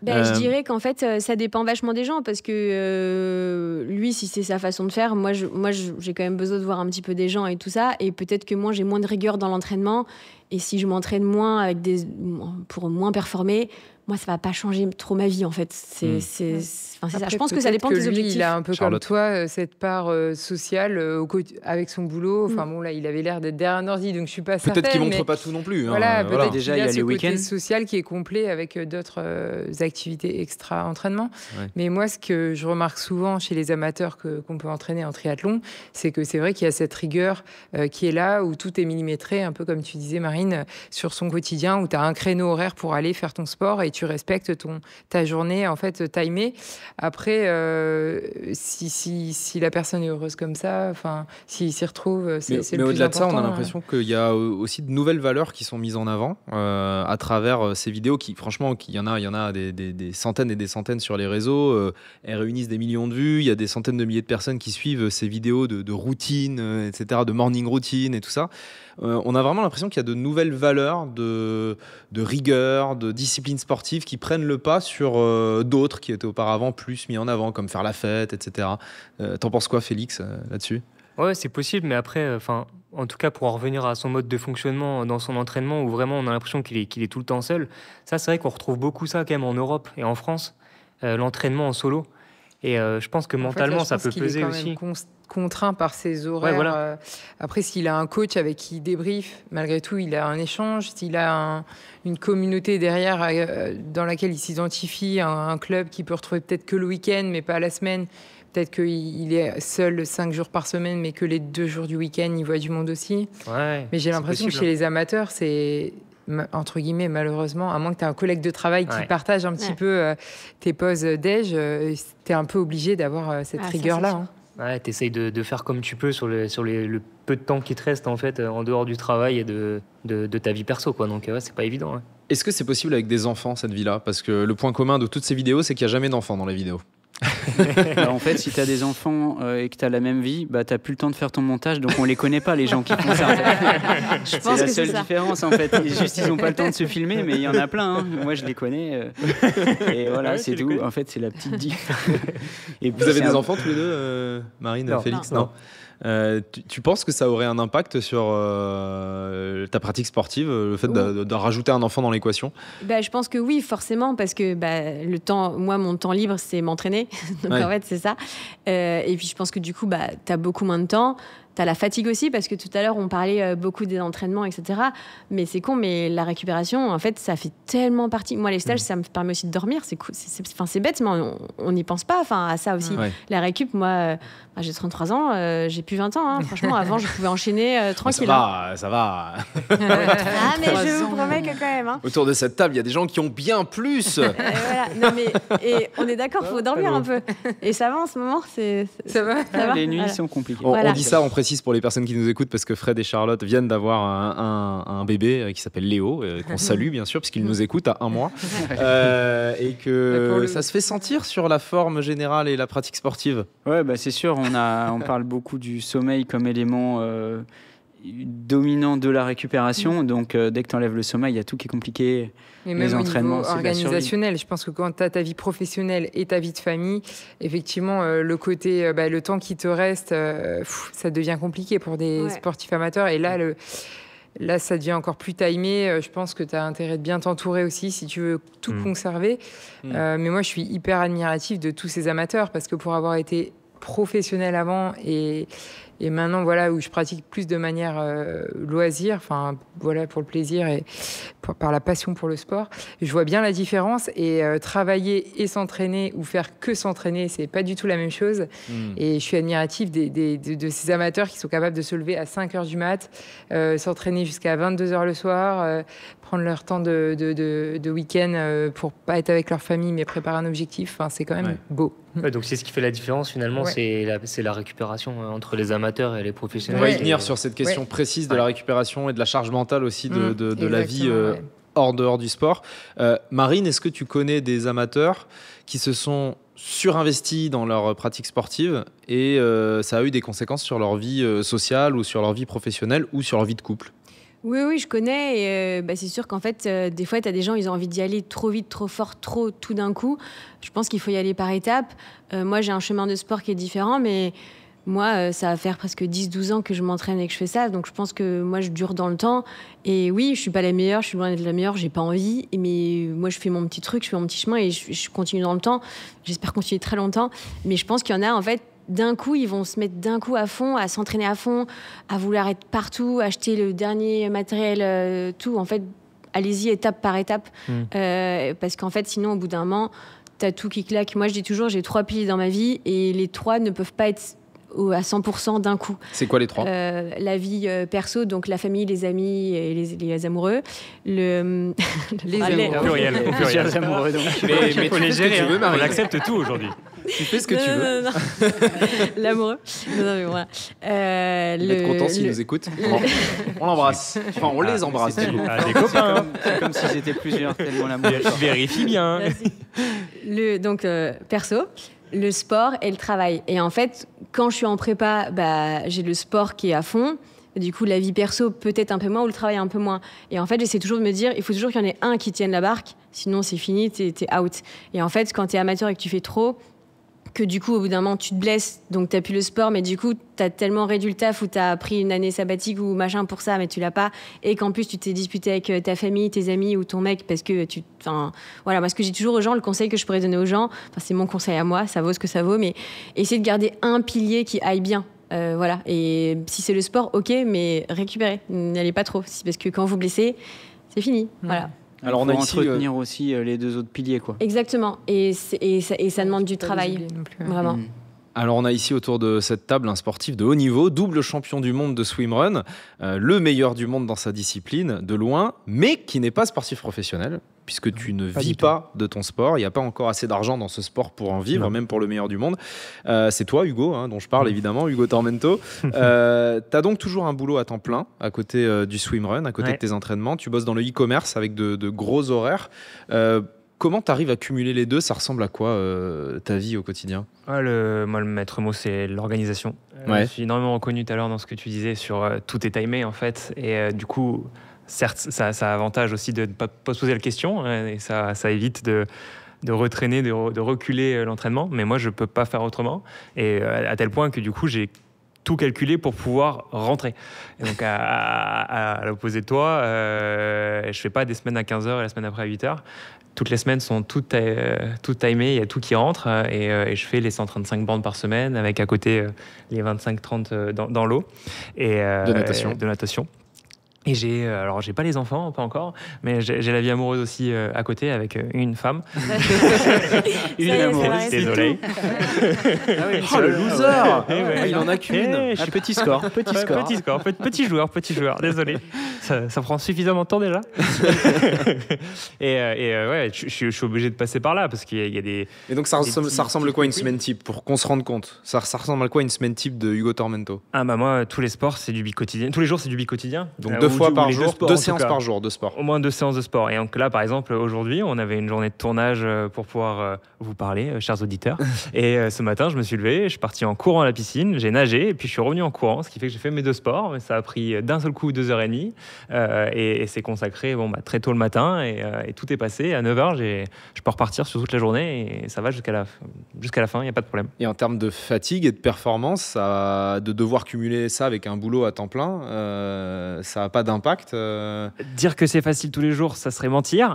Je dirais qu'en fait, ça dépend vachement des gens, parce que lui, si c'est sa façon de faire, moi, j'ai quand même besoin de voir un petit peu des gens et tout ça, et peut-être que moi, j'ai moins de rigueur dans l'entraînement, et si je m'entraîne moins pour moins performer, moi, ça va pas changer trop ma vie, en fait. C'est ça. Je pense que ça dépend de tes objectifs. Il a un peu Charlotte, comme toi, cette part sociale avec son boulot. Enfin bon, là, il avait l'air d'être derrière un ordi, donc je suis pas certaine. Peut-être qu'il montre pas tout non plus. Voilà, peut-être déjà il y a les week-ends social qui est complet avec d'autres activités extra entraînement. Ouais. Mais moi, ce que je remarque souvent chez les amateurs qu'on peut entraîner en triathlon, c'est que c'est vrai qu'il y a cette rigueur qui est là, où tout est millimétré, un peu comme tu disais, Marine, sur son quotidien, où tu as un créneau horaire pour aller faire ton sport et tu respectes ta journée en fait timée. Après, si la personne est heureuse comme ça, enfin, s'il s'y retrouve, c'est le plus important. Mais au-delà de ça, on a l'impression qu'il y a aussi de nouvelles valeurs qui sont mises en avant à travers ces vidéos qui, franchement, il y en a des centaines et des centaines sur les réseaux. Elles réunissent des millions de vues. Il y a des centaines de milliers de personnes qui suivent ces vidéos de routine, etc., de morning routine et tout ça. On a vraiment l'impression qu'il y a de nouvelles valeurs de rigueur, de discipline sportive qui prennent le pas sur d'autres qui étaient auparavant plus mis en avant, comme faire la fête, etc. T'en penses quoi, Félix, là-dessus ? Ouais, c'est possible, mais après, en tout cas, pour en revenir à son mode de fonctionnement dans son entraînement, où vraiment on a l'impression qu'il est tout le temps seul, ça, c'est vrai qu'on retrouve beaucoup ça quand même en Europe et en France, l'entraînement en solo. Et je pense que mentalement, ça peut peser aussi. Contraint par ses horaires. Ouais, voilà. Après, s'il a un coach avec qui il débriefe, malgré tout, il a un échange. S'il a une communauté derrière dans laquelle il s'identifie, un club qui peut retrouver peut-être que le week-end, mais pas la semaine. Peut-être qu'il est seul 5 jours par semaine, mais que les 2 jours du week-end, il voit du monde aussi. Ouais, mais j'ai l'impression que chez les amateurs, c'est, entre guillemets, malheureusement, à moins que tu aies un collègue de travail qui partage un petit peu tes pauses déj, tu es un peu obligé d'avoir cette rigueur-là. Ouais, t'essayes de faire comme tu peux sur le peu de temps qui te reste en fait en dehors du travail et de ta vie perso, quoi. Donc c'est pas évident. Ouais. Est-ce que c'est possible avec des enfants, cette vie-là? Parce que le point commun de toutes ces vidéos, c'est qu'il n'y a jamais d'enfants dans les vidéos. Alors, en fait, si tu as des enfants et que tu as la même vie, tu n'as plus le temps de faire ton montage, donc on les connaît pas, les gens qui font ça. En fait. C'est la seule différence, en fait. Juste, ils n'ont pas le temps de se filmer, mais il y en a plein. Hein. Moi, je les connais. Et voilà, c'est tout. En fait, c'est la petite diff. Et vous avez des enfants tous les deux, Marine, Félix? Non. Tu penses que ça aurait un impact sur ta pratique sportive, le fait de rajouter un enfant dans l'équation? Je pense que oui, forcément, parce que mon temps libre, c'est m'entraîner. Donc en fait, c'est ça. Et puis je pense que du coup, tu as beaucoup moins de temps. Tu as la fatigue aussi, parce que tout à l'heure, on parlait beaucoup des entraînements, etc. Mais c'est con, mais la récupération, en fait, ça fait tellement partie. Moi, les stages, ça me permet aussi de dormir. C'est cool. C'est bête, mais on n'y pense pas à ça aussi. Ouais. La récup, moi, j'ai 33 ans, j'ai plus 20 ans. Hein. Franchement, avant, je pouvais enchaîner tranquille. Ça va. Mais je vous promets que quand même. Hein. Autour de cette table, il y a des gens qui ont bien plus. Voilà. Non, et on est d'accord, il faut dormir un peu. Et ça va en ce moment, ça va. Les nuits sont compliquées. On dit ça, on précise pour les personnes qui nous écoutent, parce que Fred et Charlotte viennent d'avoir un bébé qui s'appelle Léo, qu'on salue bien sûr, puisqu'il nous écoute à 1 mois. Et que ça se fait sentir sur la forme générale et la pratique sportive. Ouais, c'est sûr, on parle beaucoup du sommeil comme élément dominant de la récupération. Donc, dès que tu enlèves le sommeil, il y a tout qui est compliqué. Et même les entraînements, au niveau organisationnel, je pense que quand tu as ta vie professionnelle et ta vie de famille, effectivement, le côté, le temps qui te reste, ça devient compliqué pour des sportifs amateurs. Et là, ça devient encore plus timé. Je pense que tu as intérêt de bien t'entourer aussi si tu veux tout conserver. Mais moi, je suis hyper admirative de tous ces amateurs, parce que pour avoir été professionnel avant et maintenant où je pratique plus de manière loisir, pour le plaisir et par la passion pour le sport, je vois bien la différence. Et travailler et s'entraîner ou faire que s'entraîner, c'est pas du tout la même chose. Et je suis admirative de ces amateurs qui sont capables de se lever à 5h du mat, s'entraîner jusqu'à 22h le soir, prendre leur temps de week-end pour pas être avec leur famille mais préparer un objectif. C'est quand même beau. Ouais, donc c'est ce qui fait la différence finalement, c'est la récupération entre les amateurs et les professionnels. On va y venir sur cette question précise de la récupération et de la charge mentale aussi de la vie dehors du sport. Marine, est-ce que tu connais des amateurs qui se sont surinvestis dans leur pratique sportive et ça a eu des conséquences sur leur vie sociale ou sur leur vie professionnelle ou sur leur vie de couple? Oui, je connais. Et c'est sûr qu'en fait, des fois, tu as des gens, ils ont envie d'y aller trop vite, trop fort, tout d'un coup. Je pense qu'il faut y aller par étapes. Moi, j'ai un chemin de sport qui est différent, mais moi, ça va faire presque 10-12 ans que je m'entraîne et que je fais ça. Donc, je pense que moi, je dure dans le temps. Et oui, je suis pas la meilleure, je suis loin d'être la meilleure, j'ai pas envie. Mais moi, je fais mon petit truc, je fais mon petit chemin et je continue dans le temps. J'espère continuer très longtemps. Mais je pense qu'il y en a, en fait, d'un coup, ils vont se mettre d'un coup à fond, à s'entraîner à fond, à vouloir être partout, acheter le dernier matériel, tout. En fait, allez-y étape par étape. Parce qu'en fait, sinon, au bout d'un moment, t'as tout qui claque. Moi, je dis toujours, j'ai 3 piliers dans ma vie et les 3 ne peuvent pas être à 100% d'un coup. C'est quoi les 3? La vie perso, donc la famille, les amis et les amoureux. Les amoureux. Au pluriel. Les amoureux, donc. Mais tu fais ce que tu veux, Marie. On accepte tout aujourd'hui. Tu fais ce que tu veux. Non. L'amoureux. Non, mais voilà. Il va être content s'il nous écoute. On l'embrasse. Enfin, on les embrasse. Des copains. C'est comme s'ils étaient plusieurs, tellement l'amour. Vérifie bien. Donc, perso, le sport et le travail. Et en fait, quand je suis en prépa, j'ai le sport qui est à fond. Du coup, la vie perso, peut-être un peu moins, ou le travail un peu moins. Et en fait, j'essaie toujours de me dire, il faut toujours qu'il y en ait un qui tienne la barque. Sinon, c'est fini, t'es out. Et en fait, quand t'es amateur et que tu fais trop, que du coup, au bout d'un moment, tu te blesses, donc tu n'as plus le sport, mais du coup, tu as tellement réduit le taf ou tu as pris une année sabbatique ou machin pour ça, mais tu l'as pas, et qu'en plus, tu t'es disputé avec ta famille, tes amis ou ton mec, parce que voilà, moi, ce que j'ai toujours aux gens, le conseil que je pourrais donner aux gens, c'est mon conseil à moi, ça vaut ce que ça vaut, mais essayer de garder un pilier qui aille bien. Voilà, et si c'est le sport, ok, mais récupérez, n'allez pas trop, parce que quand vous blessez, c'est fini, voilà. Alors on a entretenir aussi les 2 autres piliers, quoi. Exactement, et ça demande du travail, vraiment. Alors on a ici autour de cette table un sportif de haut niveau, double champion du monde de swimrun, le meilleur du monde dans sa discipline, de loin, mais qui n'est pas sportif professionnel, puisque tu ne vis pas de ton sport. Il n'y a pas encore assez d'argent dans ce sport pour en vivre, même pour le meilleur du monde. C'est toi, Hugo, dont je parle évidemment, Hugo Tormento. Tu as donc toujours un boulot à temps plein à côté du swimrun, à côté de tes entraînements. Tu bosses dans le e-commerce avec de gros horaires. Comment tu arrives à cumuler les deux ? Ça ressemble à quoi ta vie au quotidien ? Moi, le maître mot, c'est l'organisation. Je suis énormément reconnu tout à l'heure dans ce que tu disais sur tout est timé, en fait. Et du coup, certes, ça a avantage aussi de ne pas se poser la question. Et ça évite de retraîner, de reculer l'entraînement. Mais moi, je ne peux pas faire autrement. Et à tel point que du coup, j'ai tout calculé pour pouvoir rentrer. Et donc, à l'opposé de toi, je ne fais pas des semaines à 15h et la semaine après à 8h. Toutes les semaines sont toutes timées, il y a tout qui rentre et je fais les 135 bandes par semaine avec à côté les 25-30 dans l'eau de natation. Et j'ai pas les enfants, pas encore, mais j'ai la vie amoureuse aussi à côté avec une femme. Une amoureuse, désolé. Le loser. Il en a qu'une. Petit score. Petit joueur, désolé. Ça prend suffisamment de temps déjà. Je suis obligé de passer par là parce qu'il y a des... Et donc ça ressemble à quoi une semaine type, pour qu'on se rende compte ? Ça ressemble à quoi une semaine type de Hugo Tormento ? Moi, tous les sports, c'est du bi-quotidien. Tous les jours, c'est du bi-quotidien. Donc 2 fois par jour, 2 séances par jour de sport. Au moins 2 séances de sport. Et donc là, par exemple, aujourd'hui, on avait une journée de tournage pour pouvoir vous parler, chers auditeurs. Et ce matin, je me suis levé, je suis parti en courant à la piscine, j'ai nagé, et puis je suis revenu en courant, ce qui fait que j'ai fait mes 2 sports. Mais ça a pris d'un seul coup 2h30. Et c'est consacré très tôt le matin. Et tout est passé. À 9h, je peux repartir sur toute la journée. Et ça va jusqu'à la fin, il n'y a pas de problème. Et en termes de fatigue et de performance, de devoir cumuler ça avec un boulot à temps plein, ça n'a pas d'impact Dire que c'est facile tous les jours, ça serait mentir.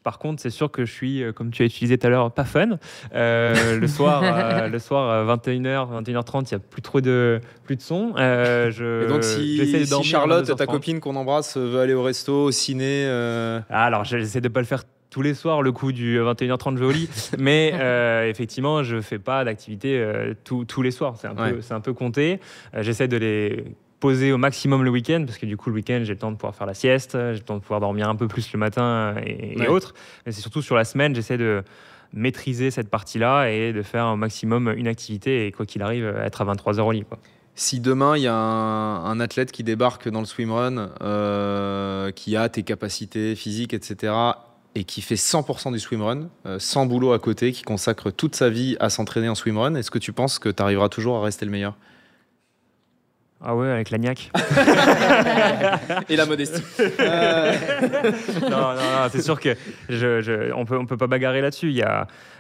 Par contre, c'est sûr que je suis, comme tu as utilisé tout à l'heure, pas fun. Le soir, 21h, 21h30, il n'y a plus de son. Et donc si Charlotte, ta copine qu'on embrasse, veut aller au resto, au ciné... Alors, j'essaie de ne pas le faire tous les soirs, le coup du 21h30, je vais au lit. Mais effectivement, je ne fais pas d'activité tous les soirs. C'est un peu compté. J'essaie de les poser au maximum le week-end, parce que du coup, le week-end, j'ai le temps de pouvoir faire la sieste, j'ai le temps de pouvoir dormir un peu plus le matin et autres. Mais c'est surtout sur la semaine, j'essaie de maîtriser cette partie-là et de faire au maximum une activité et quoi qu'il arrive, être à 23h au lit, quoi. Si demain, il y a un athlète qui débarque dans le swimrun, qui a tes capacités physiques, etc., et qui fait 100% du swimrun, sans boulot à côté, qui consacre toute sa vie à s'entraîner en swimrun, est-ce que tu penses que tu arriveras toujours à rester le meilleur ? Ah ouais, avec l'agnac. Et la modestie. Non, c'est sûr que on peut pas bagarrer là-dessus.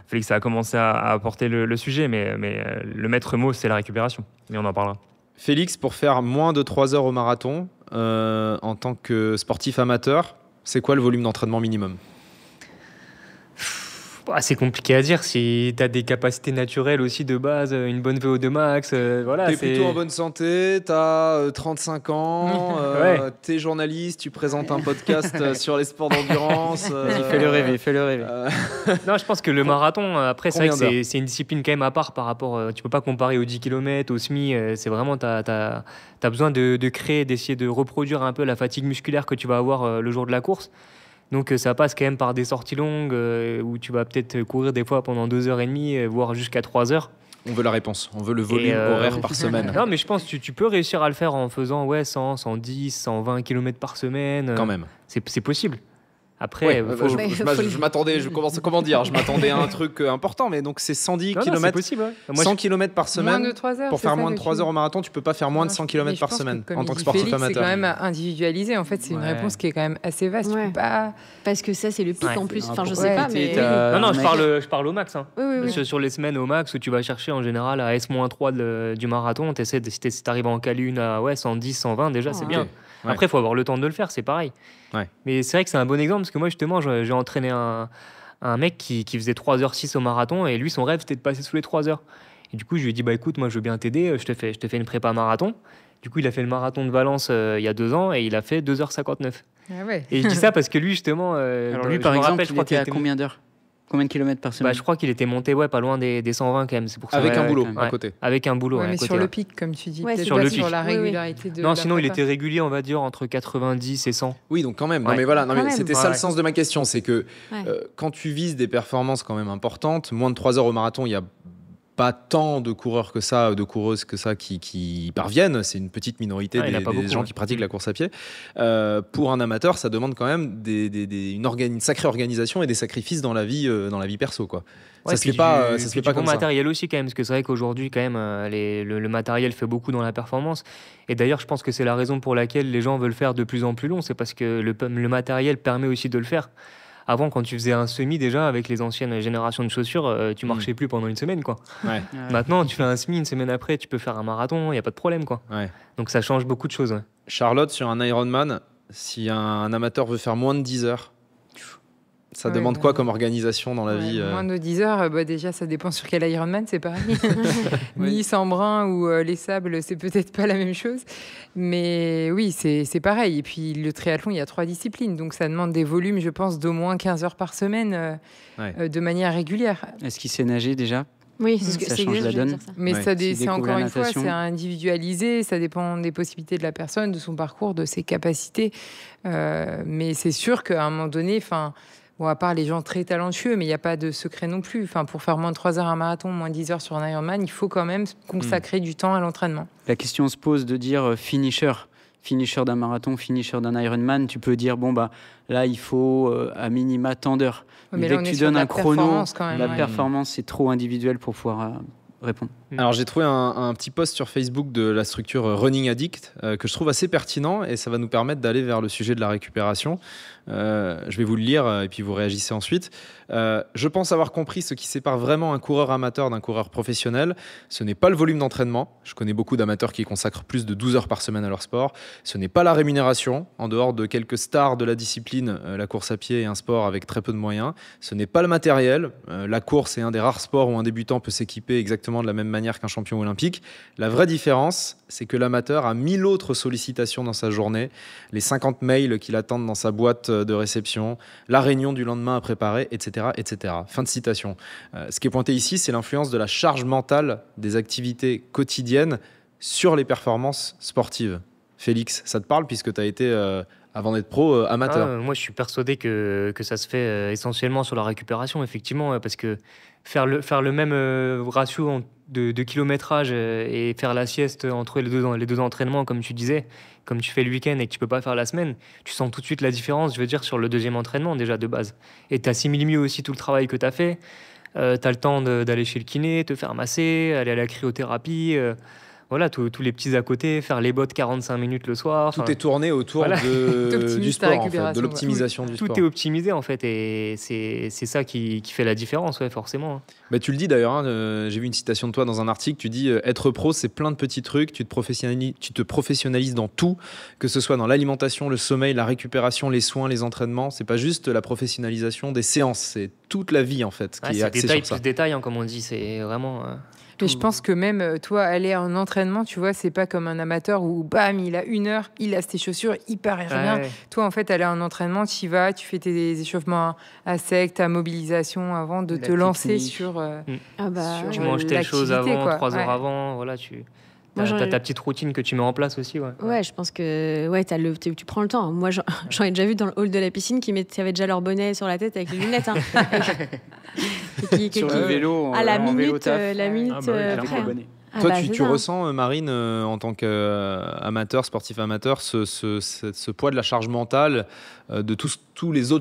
Félix a commencé à apporter le sujet, mais le maître mot, c'est la récupération. Mais on en parlera. Félix, pour faire moins de 3 heures au marathon, en tant que sportif amateur, c'est quoi le volume d'entraînement minimum ? C'est compliqué à dire. Si tu as des capacités naturelles aussi de base, une bonne VO2 max, t'es plutôt en bonne santé, t'as 35 ans, t'es journaliste, tu présentes un podcast sur les sports d'endurance. Fais-le rêver. Non, je pense que le marathon, après, c'est vrai que c'est une discipline quand même à part par rapport... tu peux pas comparer aux 10 km, au semi. C'est vraiment... T'as besoin de créer, d'essayer de reproduire un peu la fatigue musculaire que tu vas avoir le jour de la course. Donc ça passe quand même par des sorties longues où tu vas peut-être courir des fois pendant 2h30, voire jusqu'à 3 heures. On veut la réponse, on veut le volume horaire par semaine. Non, mais je pense que tu peux réussir à le faire en faisant 100, 110, 120 km par semaine. Quand même. C'est possible. Après, je m'attendais, je m'attendais à un truc important, mais donc c'est 110 km, c'est possible, ouais. Moi, 100 km par semaine. Moins de 3 heures, pour faire moins de 3 heures au marathon, tu peux pas faire moins de 100 km par semaine en tant que sportif Félix, amateur. C'est quand même individualisé. En fait, c'est une réponse qui est quand même assez vaste. Tu peux pas... Parce que ça, c'est le pic en plus. Enfin, je sais Ouais, pas, mais... Non, je parle au max. Hein. Oui. Sur les semaines au max où tu vas chercher en général à S-3 du marathon, si tu arrives en caler une à 110, 120, déjà, c'est bien. Ouais. Après, il faut avoir le temps de le faire, c'est pareil. Ouais. Mais c'est vrai que c'est un bon exemple parce que moi, justement, j'ai entraîné un mec qui faisait 3h06 au marathon et lui, son rêve, c'était de passer sous les 3 heures. Et du coup, je lui ai dit, écoute, moi, je veux bien t'aider, je te fais une prépa marathon. Du coup, il a fait le marathon de Valence il y a 2 ans et il a fait 2h59. Ah ouais. Et je dis ça parce que lui, justement. Alors, lui, par exemple, il était à combien d'heures ? Combien de kilomètres par semaine ? Je crois qu'il était monté pas loin des 120 quand même. C'est pour ça. Avec un boulot à côté. Avec un boulot. Mais à côté, sur le pic, comme tu dis. Sur le pic. Sur la régularité de. Non, sinon il était régulier, on va dire, entre 90 et 100. Oui, donc quand même. Non, mais voilà. Non, mais c'était ça le sens de ma question. C'est que quand tu vises des performances quand même importantes, moins de 3 heures au marathon, il y a pas tant de coureurs que ça, de coureuses que ça qui y parviennent. C'est une petite minorité des gens qui pratiquent la course à pied. Pour un amateur, ça demande quand même une sacrée organisation et des sacrifices dans la vie perso, quoi. Ouais, ça se fait pas comme ça. Matériel aussi quand même, parce que c'est vrai qu'aujourd'hui quand même le matériel fait beaucoup dans la performance. Et d'ailleurs, je pense que c'est la raison pour laquelle les gens veulent faire de plus en plus long, c'est parce que le matériel permet aussi de le faire. Avant, quand tu faisais un semi, déjà, avec les anciennes générations de chaussures, tu marchais plus pendant une semaine, quoi. Ouais. Maintenant, tu fais un semi, une semaine après, tu peux faire un marathon, il n'y a pas de problème, quoi. Ouais. Donc ça change beaucoup de choses. Ouais. Charlotte, sur un Ironman, si un amateur veut faire moins de 10 heures, ça demande quoi comme organisation dans la vie Moins de 10 heures, déjà, ça dépend sur quel Ironman, c'est pareil. Nice, Embrun ou les Sables, c'est peut-être pas la même chose. Mais oui, c'est pareil. Et puis, le triathlon, il y a 3 disciplines. Donc, ça demande des volumes, je pense, d'au moins 15 heures par semaine de manière régulière. Est-ce qu'il sait nager déjà ? Oui, ça change la donne. Mais c'est encore une fois, c'est individualisé, ça dépend des possibilités de la personne, de son parcours, de ses capacités. Mais c'est sûr qu'à un moment donné, à part les gens très talentueux, mais il n'y a pas de secret non plus. Pour faire moins de 3 heures un marathon, moins de 10 heures sur un Ironman, il faut quand même consacrer du temps à l'entraînement. La question se pose de dire finisher d'un marathon, finisher d'un Ironman. Tu peux dire, là, il faut à minima tant d'heures. Mais dès que tu donnes un chrono, la performance, c'est trop individuel pour pouvoir répondre. Alors j'ai trouvé un petit post sur Facebook de la structure Running Addict que je trouve assez pertinent et ça va nous permettre d'aller vers le sujet de la récupération. Je vais vous le lire et puis vous réagissez ensuite. Je pense avoir compris ce qui sépare vraiment un coureur amateur d'un coureur professionnel. Ce n'est pas le volume d'entraînement. Je connais beaucoup d'amateurs qui consacrent plus de 12 heures par semaine à leur sport. Ce n'est pas la rémunération. En dehors de quelques stars de la discipline, la course à pied est un sport avec très peu de moyens. Ce n'est pas le matériel. La course est un des rares sports où un débutant peut s'équiper exactement de la même manière qu'un champion olympique. La vraie différence, c'est que l'amateur a 1000 autres sollicitations dans sa journée, les 50 mails qui l'attendent dans sa boîte de réception, la réunion du lendemain à préparer, etc. etc. Fin de citation. Ce qui est pointé ici, c'est l'influence de la charge mentale des activités quotidiennes sur les performances sportives. Félix, ça te parle puisque tu as été, avant d'être pro, amateur? Moi, je suis persuadé que ça se fait essentiellement sur la récupération, effectivement, parce que faire le même ratio de kilométrage et faire la sieste entre les deux entraînements, comme tu disais, comme tu fais le week-end et que tu peux pas faire la semaine, tu sens tout de suite la différence, je veux dire, sur le deuxième entraînement déjà de base. Et tu assimiles mieux aussi tout le travail que tu as fait. Tu as le temps d'aller chez le kiné, te faire masser, aller à la cryothérapie. Voilà, tous les petits à côté, faire les bottes 45 minutes le soir. Tout est tourné autour du sport, en fait, de l'optimisation du sport. Tout est optimisé, en fait, et c'est ça qui fait la différence, ouais, forcément. Bah, tu le dis d'ailleurs, j'ai vu une citation de toi dans un article, tu dis être pro, c'est plein de petits trucs, tu te professionnalises dans tout, que ce soit dans l'alimentation, le sommeil, la récupération, les soins, les entraînements. C'est pas juste la professionnalisation des séances, c'est toute la vie, en fait, qui est axée sur ça. C'est détail, comme on dit, c'est vraiment... Mais je pense que même toi, aller en entraînement, tu vois, c'est pas comme un amateur où bam, il a 1 heure, il a ses chaussures, il part et rien. Ouais. Toi, en fait, aller en entraînement, tu y vas, tu fais tes échauffements à sec, ta mobilisation avant de te lancer sur. Tu manges telle chose avant, 3 heures avant, voilà, t'as ta petite routine que tu mets en place aussi. Ouais, je pense que tu prends le temps. Moi, j'en ai déjà vu dans le hall de la piscine qui avaient déjà leur bonnet sur la tête avec les lunettes. Sur le vélo, à la minute, près. Toi, tu ressens, Marine, en tant qu'amateur, sportif amateur, ce poids de la charge mentale, de toutes les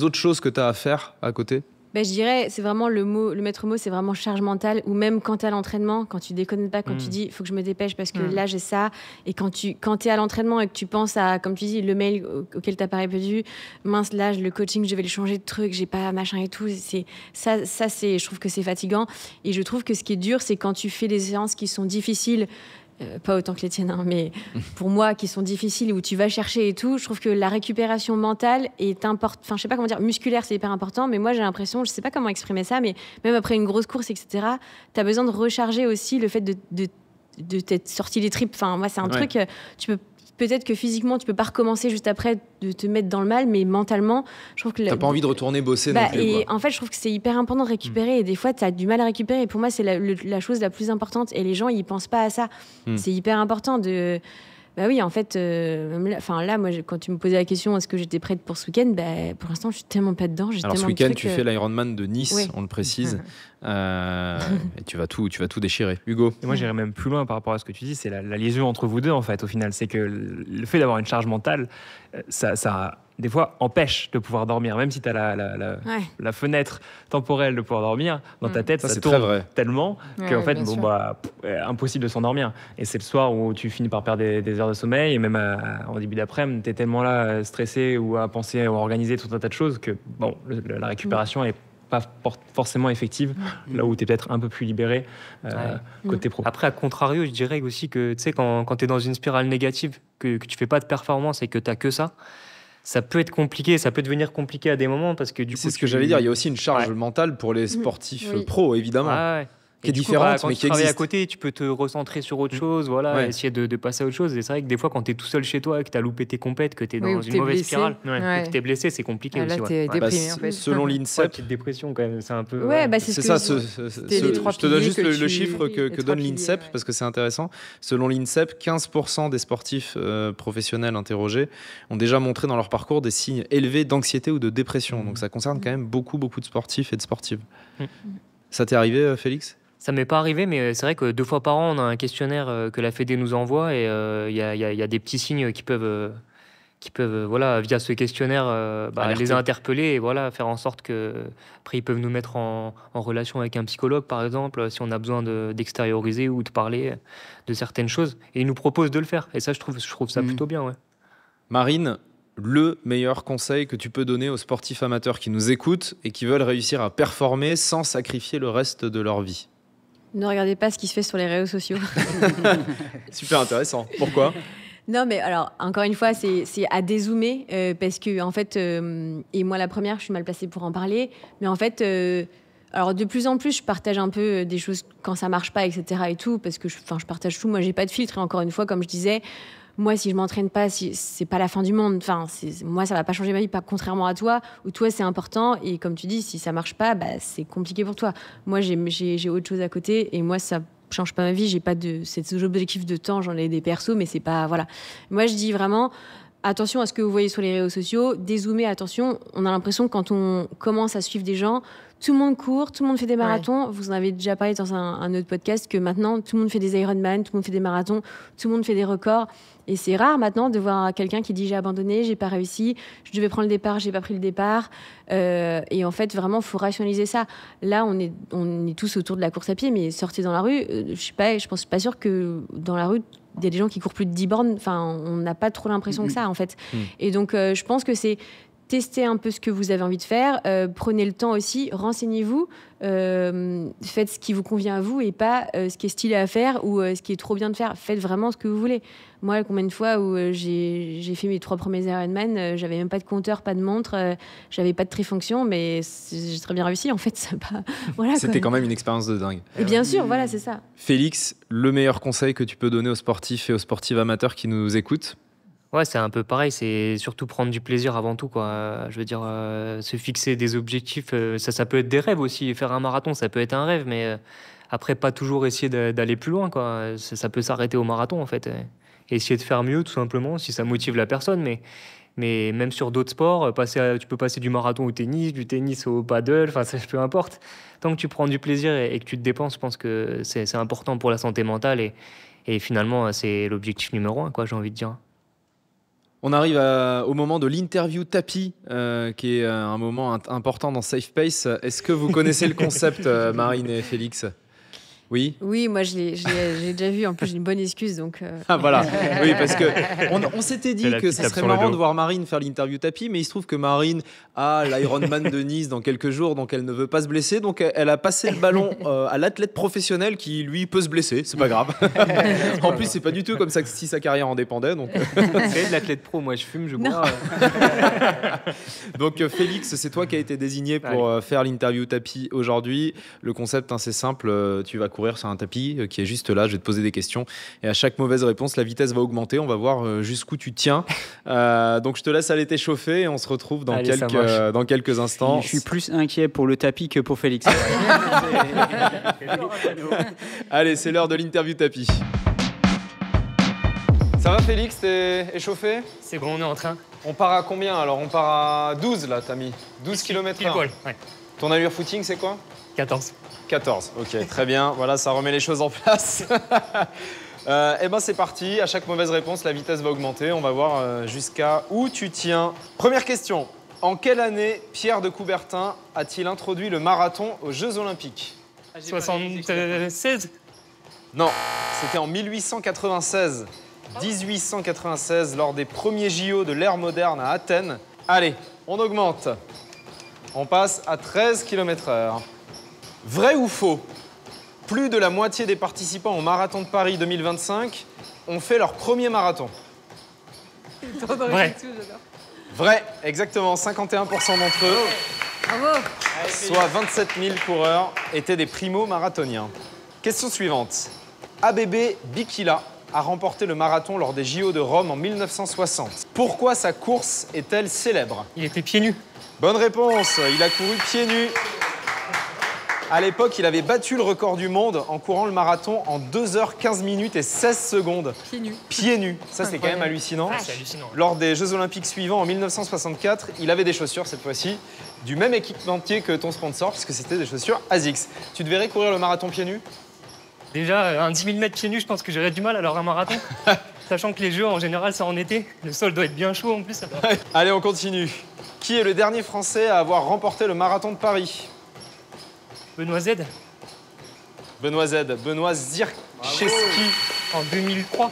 autres choses que tu as à faire à côté? Je dirais, c'est vraiment le maître mot, c'est vraiment charge mentale. Ou même quand tu es à l'entraînement, quand tu déconnes pas, quand tu dis, il faut que je me dépêche parce que là, j'ai ça. Et quand tu es à l'entraînement et que tu penses à, comme tu dis, le mail auquel tu n'as pas répondu, mince, là, le coaching, je vais le changer de truc, j'ai pas machin et tout. Je trouve que c'est fatigant. Et je trouve que ce qui est dur, c'est quand tu fais des séances qui sont difficiles. Pas autant que les tiennes, mais pour moi, qui sont difficiles, où tu vas chercher et tout, je trouve que la récupération mentale est importante. Enfin, je sais pas comment dire, musculaire, c'est hyper important, mais moi, j'ai l'impression, je sais pas comment exprimer ça, mais même après une grosse course, etc., tu as besoin de recharger aussi le fait de t'être sorti les tripes. Enfin, moi, c'est un truc, tu peux. Peut-être que physiquement, tu peux pas recommencer juste après de te mettre dans le mal, mais mentalement, je trouve que... T'as pas envie de retourner bosser non plus, et en fait, je trouve que c'est hyper important de récupérer. Et des fois, tu as du mal à récupérer. Et pour moi, c'est la chose la plus importante. Et les gens, ils pensent pas à ça. C'est hyper important de... oui, en fait, là, moi, quand tu me posais la question, est-ce que j'étais prête pour ce week-end, pour l'instant, je suis tellement pas dedans. Alors, ce week-end, tu fais l'Ironman de Nice, on le précise. Et tu vas tout déchirer. Hugo? Et moi, j'irais même plus loin par rapport à ce que tu dis. C'est la liaison entre vous deux, en fait, au final. C'est que le fait d'avoir une charge mentale, ça des fois, empêche de pouvoir dormir. Même si tu as la fenêtre temporelle de pouvoir dormir, dans ta tête, ça tourne tellement qu'en fait, impossible de s'endormir. Et c'est le soir où tu finis par perdre des heures de sommeil. Et même en début d'après-midi, tu es tellement là, stressé ou à penser ou à organiser tout un tas de choses que la récupération est pas forcément effective, là où tu es peut-être un peu plus libéré côté pro. Après, à contrario, je dirais aussi que quand tu es dans une spirale négative, que tu fais pas de performance et que tu n'as que ça peut être compliqué, ça peut devenir compliqué à des moments parce que du coup... C'est ce que j'allais dire, il y a aussi une charge mentale pour les sportifs pros, évidemment. Qui est différente, quand mais tu travailles à côté, tu peux te recentrer sur autre chose, essayer de passer à autre chose. Et c'est vrai que des fois, quand tu es tout seul chez toi, que tu as loupé tes compètes, que tu es dans une mauvaise spirale, que tu es blessé, c'est compliqué aussi. Là, tu es déprimé, en fait. Selon l'INSEP... petite dépression, quand même, c'est un peu... c'est ça, je te donne juste le chiffre que donne l'INSEP, parce que c'est intéressant. Selon l'INSEP, 15% des sportifs professionnels interrogés ont déjà montré dans leur parcours des signes élevés d'anxiété ou de dépression. Donc ça concerne quand même beaucoup de sportifs et de sportives. Ça t'est arrivé, Félix ? Ça m'est pas arrivé, mais c'est vrai que 2 fois par an, on a un questionnaire que la Fédé nous envoie et il y a des petits signes qui peuvent via ce questionnaire, les interpeller et faire en sorte que après ils peuvent nous mettre en relation avec un psychologue, par exemple, si on a besoin d'extérioriser ou de parler de certaines choses. Et ils nous proposent de le faire. Et ça, je trouve ça plutôt bien. Ouais. Marine, le meilleur conseil que tu peux donner aux sportifs amateurs qui nous écoutent et qui veulent réussir à performer sans sacrifier le reste de leur vie? Ne regardez pas ce qui se fait sur les réseaux sociaux. Super intéressant. Pourquoi? Non, mais alors, encore une fois, c'est à dézoomer parce que, en fait, et moi, la première, je suis mal placée pour en parler, mais en fait, alors de plus en plus, je partage un peu des choses quand ça marche pas, etc. et tout, parce que je partage tout. Moi, j'ai pas de filtre. Et encore une fois, comme je disais, moi, si je m'entraîne pas, c'est pas la fin du monde. Enfin, moi, ça va pas changer ma vie, pas contrairement à toi, où toi, c'est important. Et comme tu dis, si ça marche pas, c'est compliqué pour toi. Moi, j'ai autre chose à côté, et moi, ça change pas ma vie. J'ai pas ces objectifs de temps. J'en ai des persos, mais c'est pas voilà. Moi, je dis vraiment. Attention à ce que vous voyez sur les réseaux sociaux, dézoomer, attention. On a l'impression que quand on commence à suivre des gens, tout le monde court, tout le monde fait des marathons. Vous en avez déjà parlé dans un autre podcast que maintenant, tout le monde fait des Ironman, tout le monde fait des marathons, tout le monde fait des records. Et c'est rare maintenant de voir quelqu'un qui dit « j'ai abandonné, j'ai pas réussi, je devais prendre le départ, j'ai pas pris le départ ». Et en fait, vraiment, il faut rationaliser ça. Là, on est tous autour de la course à pied, mais sortez dans la rue. Je pense pas sûr que dans la rue, il y a des gens qui courent plus de 10 bornes. Enfin, on n'a pas trop l'impression que ça, en fait. Et donc, je pense que c'est tester un peu ce que vous avez envie de faire. Prenez le temps aussi, renseignez-vous. Faites ce qui vous convient à vous et pas ce qui est stylé à faire ou ce qui est trop bien de faire. Faites vraiment ce que vous voulez. Moi, combien de fois où j'ai fait mes 3 premiers Ironman, j'avais même pas de compteur, pas de montre, j'avais pas de trifonction, mais j'ai très bien réussi. En fait, voilà, c'était quand même une expérience de dingue. Et bien sûr, voilà, c'est ça. Félix, le meilleur conseil que tu peux donner aux sportifs et aux sportives amateurs qui nous écoutent? Ouais, c'est un peu pareil, c'est surtout prendre du plaisir avant tout, quoi. Je veux dire, se fixer des objectifs, ça peut être des rêves aussi. Faire un marathon, ça peut être un rêve, mais après, pas toujours essayer d'aller plus loin, quoi. Ça peut s'arrêter au marathon, en fait. Et essayer de faire mieux, tout simplement, si ça motive la personne. Mais Mais même sur d'autres sports, tu peux passer du marathon au tennis, du tennis au paddle, enfin, peu importe. Tant que tu prends du plaisir et que tu te dépenses, je pense que c'est important pour la santé mentale. Et finalement, c'est l'objectif numéro 1, quoi, j'ai envie de dire. On arrive au moment de l'interview tapis, qui est un moment important dans Safe Pace. Est-ce que vous connaissez le concept, Marine et Félix ? Oui. Oui, moi j'ai déjà vu. En plus, j'ai une bonne excuse, donc. Ah voilà. Oui, parce que on s'était dit que ça serait marrant de voir Marine faire l'interview tapis, mais il se trouve que Marine a l'Ironman de Nice dans quelques jours, donc elle ne veut pas se blesser, donc elle a passé le ballon à l'athlète professionnel qui lui peut se blesser. C'est pas grave. En plus, c'est pas du tout comme ça que si sa carrière en dépendait. Donc. C'est de l'athlète pro. Moi, je fume, je bois. Donc Félix, c'est toi qui as été désigné pour faire l'interview tapis aujourd'hui. Le concept, c'est simple. Tu vas courir sur un tapis qui est juste là, je vais te poser des questions et à chaque mauvaise réponse la vitesse va augmenter, on va voir jusqu'où tu tiens. Donc je te laisse aller t'échauffer et on se retrouve dans quelques instants. Je suis plus inquiet pour le tapis que pour Félix. Allez, c'est l'heure de l'interview tapis. Ça va Félix, t'es échauffé? C'est bon, on est en train. On part à combien alors? On part à 12 là, t'as mis 12 km/h. Ouais. Ton allure footing c'est quoi? 14. 14, ok, très bien. Voilà, ça remet les choses en place. Eh ben c'est parti. À chaque mauvaise réponse, la vitesse va augmenter. On va voir jusqu'à où tu tiens. Première question. En quelle année Pierre de Coubertin a-t-il introduit le marathon aux Jeux Olympiques? 76? Non, c'était en 1896. 1896, lors des premiers JO de l'ère moderne à Athènes. Allez, on augmente. On passe à 13 km/h. Vrai ou faux? Plus de la moitié des participants au marathon de Paris 2025 ont fait leur premier marathon. Vrai. Vrai, exactement. 51% d'entre eux, Bravo. soit 27 000 coureurs, étaient des primo-marathoniens. Question suivante. ABB Bikila a remporté le marathon lors des JO de Rome en 1960. Pourquoi sa course est-elle célèbre? Il était pieds nus. Bonne réponse. Il a couru pieds nus. À l'époque, il avait battu le record du monde en courant le marathon en 2h15 minutes et 16 secondes. Pieds nus. Pieds nus. Ça, c'est quand même hallucinant. C'est hallucinant. Lors des Jeux Olympiques suivants, en 1964, il avait des chaussures, cette fois-ci, du même équipementier que ton sponsor, puisque c'était des chaussures ASICS. Tu te verrais courir le marathon pieds nus? Déjà, un 10 000 mètres pieds nus, je pense que j'aurais du mal alors un marathon. Sachant que les Jeux, en général, c'est en été. Le sol doit être bien chaud en plus. Allez, on continue. Qui est le dernier Français à avoir remporté le marathon de Paris? Benoît Z. Benoît Z. Benoît Zircheski. En 2003.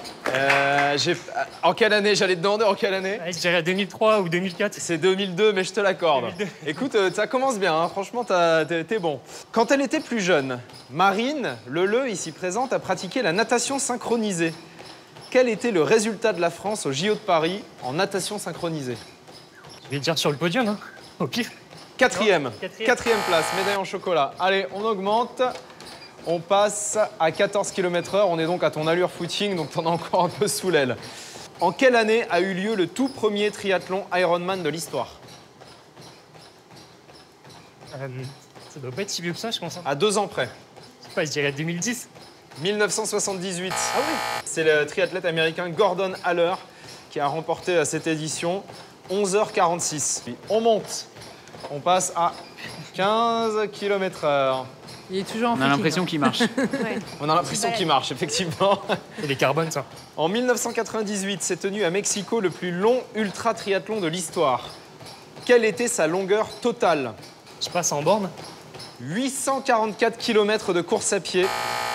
En quelle année? J'allais te demander en quelle année? Je dirais 2003 ou 2004. C'est 2002, mais je te l'accorde. 2002. Écoute, ça commence bien, hein. Franchement, t'es bon. Quand elle était plus jeune, Marine Leleu, ici présente, a pratiqué la natation synchronisée. Quel était le résultat de la France au JO de Paris en natation synchronisée? Je vais dire sur le podium, hein, au pire. Quatrième. Quatrième. Quatrième place, médaille en chocolat. Allez, on augmente. On passe à 14 km/h. On est donc à ton allure footing, donc t'en as encore un peu sous l'aile. En quelle année a eu lieu le tout premier triathlon Ironman de l'histoire? Ça doit pas être si vieux que ça, je pense. Hein. À 2 ans près. Je sais pas, je dirais 2010. 1978. Ah oui. C'est le triathlète américain Gordon Haller qui a remporté cette édition. 11h46. On monte. On passe à 15 km/h. Il est toujours en On a l'impression qu'il marche. Ouais. On a l'impression qu'il marche, effectivement. C'est les carbones, ça. En 1998, s'est tenu à Mexico le plus long ultra-triathlon de l'histoire. Quelle était sa longueur totale? Je passe en borne. 844 km de course à pied,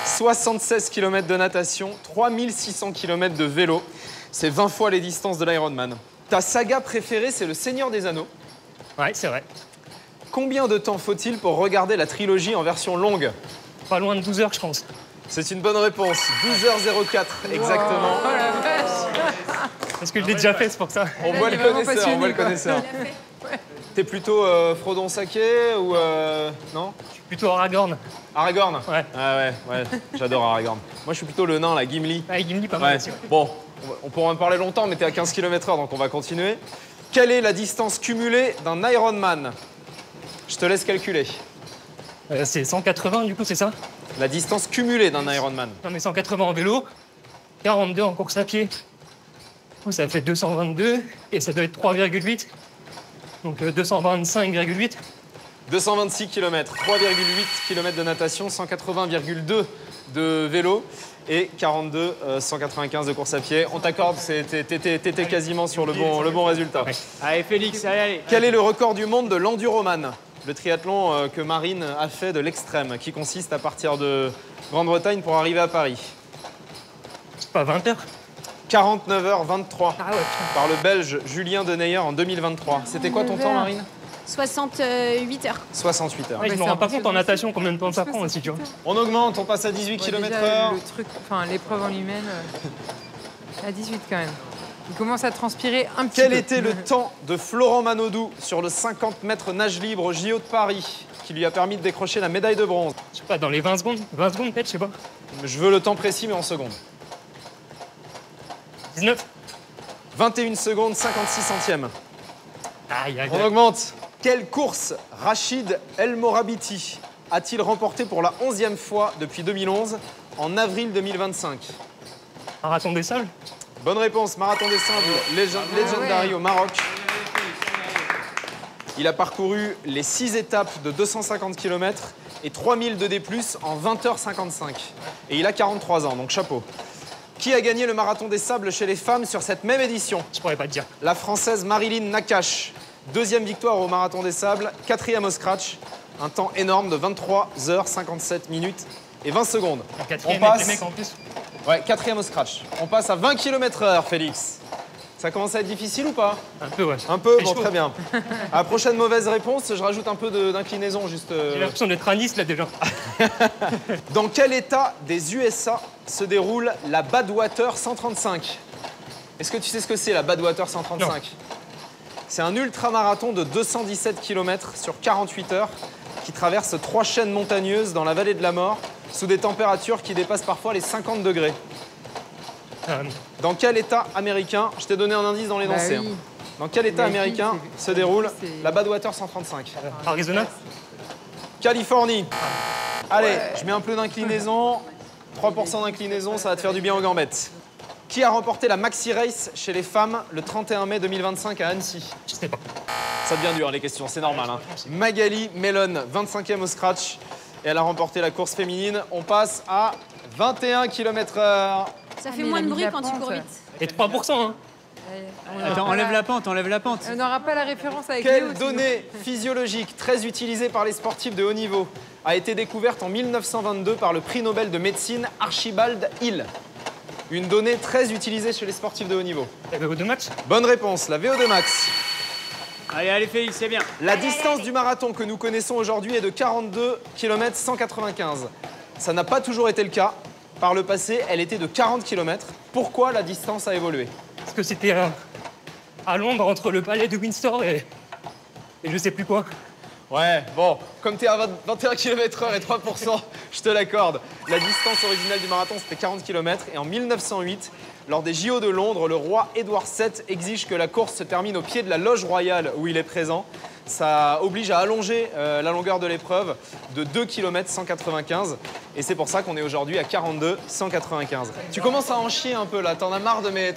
76 km de natation, 3600 km de vélo. C'est 20 fois les distances de l'Ironman. Ta saga préférée, c'est Le Seigneur des Anneaux. Ouais, c'est vrai. Combien de temps faut-il pour regarder la trilogie en version longue? Pas loin de 12 heures, je pense. C'est une bonne réponse. 12h04, exactement. Oh la vache. Parce que je l'ai déjà fait, c'est pour ça. On voit il le est vraiment connaisseur, on voit le passionné, quoi. connaisseur. T'es plutôt Frodon Saké ou non? Plutôt Aragorn. Aragorn? Ouais. Ah ouais, j'adore Aragorn. Moi je suis plutôt le nain, la Gimli. Ah, Gimli, pas mal Ouais. aussi. Ouais. Bon, on pourra en parler longtemps, mais t'es à 15 km/h, donc on va continuer. Quelle est la distance cumulée d'un Ironman? Je te laisse calculer. C'est 180, du coup, c'est ça? La distance cumulée d'un Ironman. Non, mais 180 en vélo, 42 en course à pied. coup, ça fait 222 et ça doit être 3,8. Donc 225,8. 226 km, 3,8 km de natation, 180,2 de vélo et 42, 195 de course à pied. On t'accorde, t'étais quasiment sur le bon résultat. Ouais. Allez, Félix, allez. Quel est le record du monde de l'enduroman, le triathlon que Marine a fait de l'extrême, qui consiste à partir de Grande-Bretagne pour arriver à Paris? C'est pas 20 heures? 49h23 Ah ouais. par le Belge Julien Deneyer en 2023. C'était quoi ton temps, Marine? 68 heures. 68 heures. Ouais, je me rends pas compte en natation combien de temps ça prend aussi, tu vois. On augmente, on passe à 18 km/h. Le truc, enfin l'épreuve en lui-même, à 18 quand même. Il commence à transpirer un petit peu. Quel était le temps de Florent Manodou sur le 50 mètres nage libre au JO de Paris, qui lui a permis de décrocher la médaille de bronze? Je sais pas, dans les 20 secondes? 20 secondes peut-être, je sais pas. Je veux le temps précis, mais en secondes. 19? 21 secondes, 56 centièmes. Aïe, aïe, On aïe. augmente. Quelle course Rachid El Morabiti a-t-il remporté pour la 11e fois depuis 2011 en avril 2025? Marathon des sables? Bonne réponse, Marathon des Sables, Legendary au Maroc. Il a parcouru les 6 étapes de 250 km et 3000 de D+, en 20h55. Et il a 43 ans, donc chapeau. Qui a gagné le Marathon des Sables chez les femmes sur cette même édition? Je pourrais pas te dire. La Française Marilyn Nakache. Deuxième victoire au Marathon des Sables, quatrième au scratch. Un temps énorme de 23h57 minutes et 20 secondes. Un quatrième On passe- avec les mecs en plus. Ouais, quatrième au scratch. On passe à 20 km/h, Félix. Ça commence à être difficile ou pas? Un peu, ouais. Un peu, C'est bon, chaud. très bien. À la prochaine mauvaise réponse, je rajoute un peu d'inclinaison, juste. J'ai l'impression d'être à Nice là déjà. Dans quel état des USA se déroule la Badwater 135? Est-ce que tu sais ce que c'est, la Badwater 135? C'est un ultramarathon de 217 km sur 48 heures qui traverse 3 chaînes montagneuses dans la vallée de la mort sous des températures qui dépassent parfois les 50 degrés. Dans quel état américain, je t'ai donné un indice dans l'énoncé, Bah oui. dans quel état Imagine, américain c'est- se déroule c'est- la Badwater 135? Arizona? Californie. Allez, je mets un peu d'inclinaison. 3% d'inclinaison, ça va te faire du bien aux gambettes. Qui a remporté la Maxi Race chez les femmes le 31 mai 2025 à Annecy? Je sais pas. Ça devient dur les questions, c'est normal. Hein. Magali Mellon, 25e au scratch. Et elle a remporté la course féminine. On passe à 21 km/h. Ça fait mais moins il a de mis bruit la quand tu pente. cours vite. Et 3%, hein. Attends, enlève la pente, enlève la pente. On n'aura pas la référence avec Léo, Quelle sinon. donnée physiologique très utilisée par les sportifs de haut niveau a été découverte en 1922 par le prix Nobel de médecine Archibald Hill? Une donnée très utilisée chez les sportifs de haut niveau. La VO2 max? Bonne réponse, la VO2 max. Allez, allez, Félix, c'est bien. La distance du marathon que nous connaissons aujourd'hui est de 42 km 195. Ça n'a pas toujours été le cas. Par le passé, elle était de 40 km. Pourquoi la distance a évolué? Parce que c'était à Londres entre le palais de Windsor et je sais plus quoi. Ouais, bon, comme tu es à 21 km/h et 3%, je te l'accorde. La distance originale du marathon, c'était 40 km. Et en 1908, lors des JO de Londres, le roi Édouard VII exige que la course se termine au pied de la loge royale où il est présent. Ça oblige à allonger la longueur de l'épreuve de 2 km 195. Et c'est pour ça qu'on est aujourd'hui à 42 195. Tu commences à en chier un peu là, t'en as marre de mes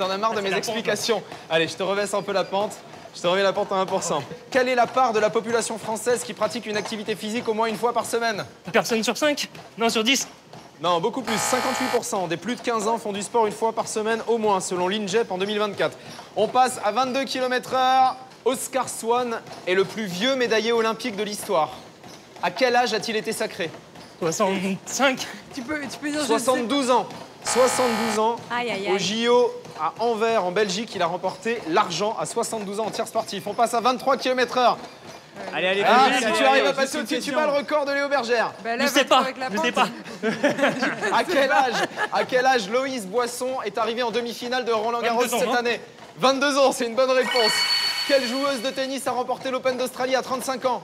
explications. Allez, je te rebaisse un peu la pente. Je te remets la pente à 1%. Quelle est la part de la population française qui pratique une activité physique au moins une fois par semaine? Une personne sur 5? Non, sur 10? Non, beaucoup plus. 58% des plus de 15 ans font du sport une fois par semaine au moins, selon l'INJEP en 2024. On passe à 22 km/h. Oscar Swan est le plus vieux médaillé olympique de l'histoire. À quel âge a-t-il été sacré? 65? Tu peux dire 72 ans. 72 ans. Aïe, aïe, Au aïe. JO à Anvers, en Belgique, il a remporté l'argent à 72 ans en tir sportif. On passe à 23 km/h. Allez, allez, Ah, Félix, si allez, tu arrives allez, à passer juste une au-dessus, tu question. bats le record de Léo Bergère. Bah là, Je sais va-t-on pas, avec la je pente sais pas. À quel âge Loïs Boisson est arrivé en demi-finale de Roland Garros 22 ans, cette hein. année? 22 ans, c'est une bonne réponse. Quelle joueuse de tennis a remporté l'Open d'Australie à 35 ans?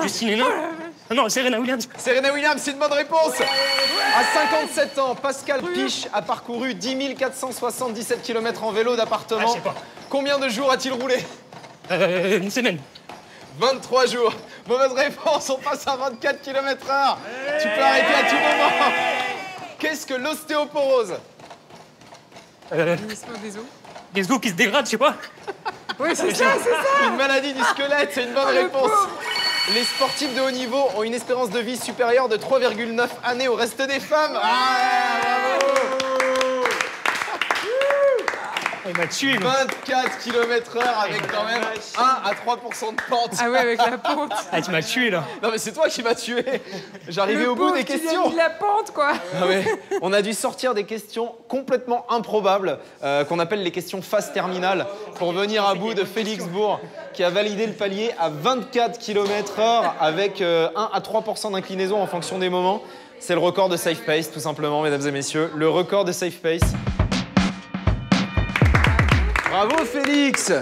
Justine Hénin? Ah non, Serena Williams. Serena Williams, c'est une bonne réponse. À 57 ans, Pascal Piche a parcouru 10 477 km en vélo Ah, d'appartement. je sais pas. Combien de jours a-t-il roulé? Une semaine. 23 jours. Mauvaise réponse, on passe à 24 km/h. Tu peux arrêter à tout moment. Qu'est-ce que l'ostéoporose? Vieillissement des os. Des os qui se dégradent, je sais pas. Oui, c'est ça. Une maladie du squelette, c'est une bonne réponse. Les sportifs de haut niveau ont une espérance de vie supérieure de 3,9 années au reste des femmes. Bravo. Il m'a tué. 24 km/h avec quand même 1 à 3% de pente. Ah ouais, avec la pente. Ah, tu m'as tué là. Non mais c'est toi qui m'as tué. J'arrivais Le au bout pauvre des qui lui a questions. mis de la pente, quoi. Ah ouais. On a dû sortir des questions complètement improbables qu'on appelle les questions phase terminale pour venir à bout de Félix Bourg qui a validé le palier à 24 km/h avec 1 à 3% d'inclinaison en fonction des moments. C'est le record de safe pace tout simplement, mesdames et messieurs. Le record de safe pace. Bravo Félix!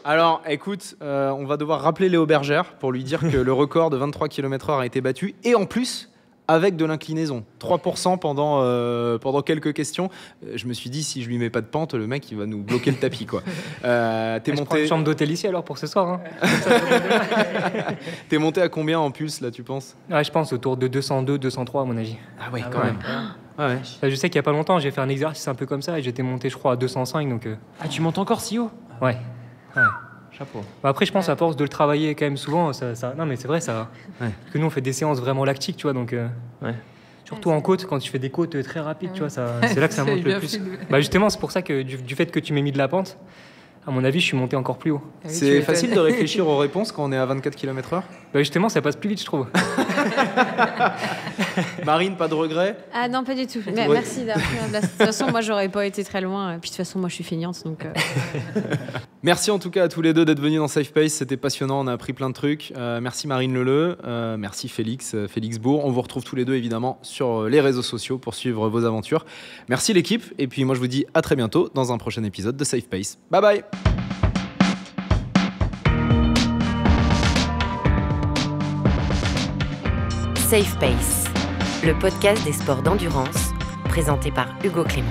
Alors écoute, on va devoir rappeler Léo Bergère pour lui dire que le record de 23 km/h a été battu et en plus avec de l'inclinaison. 3% pendant quelques questions. Je me suis dit si je lui mets pas de pente, le mec il va nous bloquer le tapis quoi. T'es monté... Je prends une chambre d'hôtel ici alors pour ce soir. Hein. T'es monté à combien en pulse là tu penses? Ouais, je pense autour de 202, 203 à mon avis. Ah ouais quand même. Ah ouais. Je sais qu'il y a pas longtemps, j'ai fait un exercice un peu comme ça et j'étais monté, je crois, à 205. Donc, Ah, tu montes encore si haut? Ouais. Chapeau. Bah après, je pense à force de le travailler quand même souvent, ça... Non, mais c'est vrai, ça. Ouais. Parce que nous, on fait des séances vraiment lactiques, tu vois, donc. Ouais. Surtout en côte, quand tu fais des côtes très rapides, tu vois, c'est là que ça monte le plus. Bah justement, c'est pour ça que du fait que tu m'aies mis de la pente, à mon avis, je suis monté encore plus haut. Ah oui, c'est facile de réfléchir aux réponses quand on est à 24 km/h? Bah justement, ça passe plus vite, je trouve. Marine, pas de regret? Ah non, pas du tout. Mais merci d'avoir pris ma place. De toute façon, moi, j'aurais pas été très loin. Puis de toute façon, moi, je suis feignante, donc... Merci en tout cas à tous les deux d'être venus dans Safe Pace. C'était passionnant, on a appris plein de trucs. Merci Marine Leleu, merci Félix Bourg. On vous retrouve tous les deux évidemment sur les réseaux sociaux pour suivre vos aventures. Merci l'équipe. Et puis moi, je vous dis à très bientôt dans un prochain épisode de Safe Pace. Bye bye! Safe Pace, le podcast des sports d'endurance, présenté par Hugo Clément.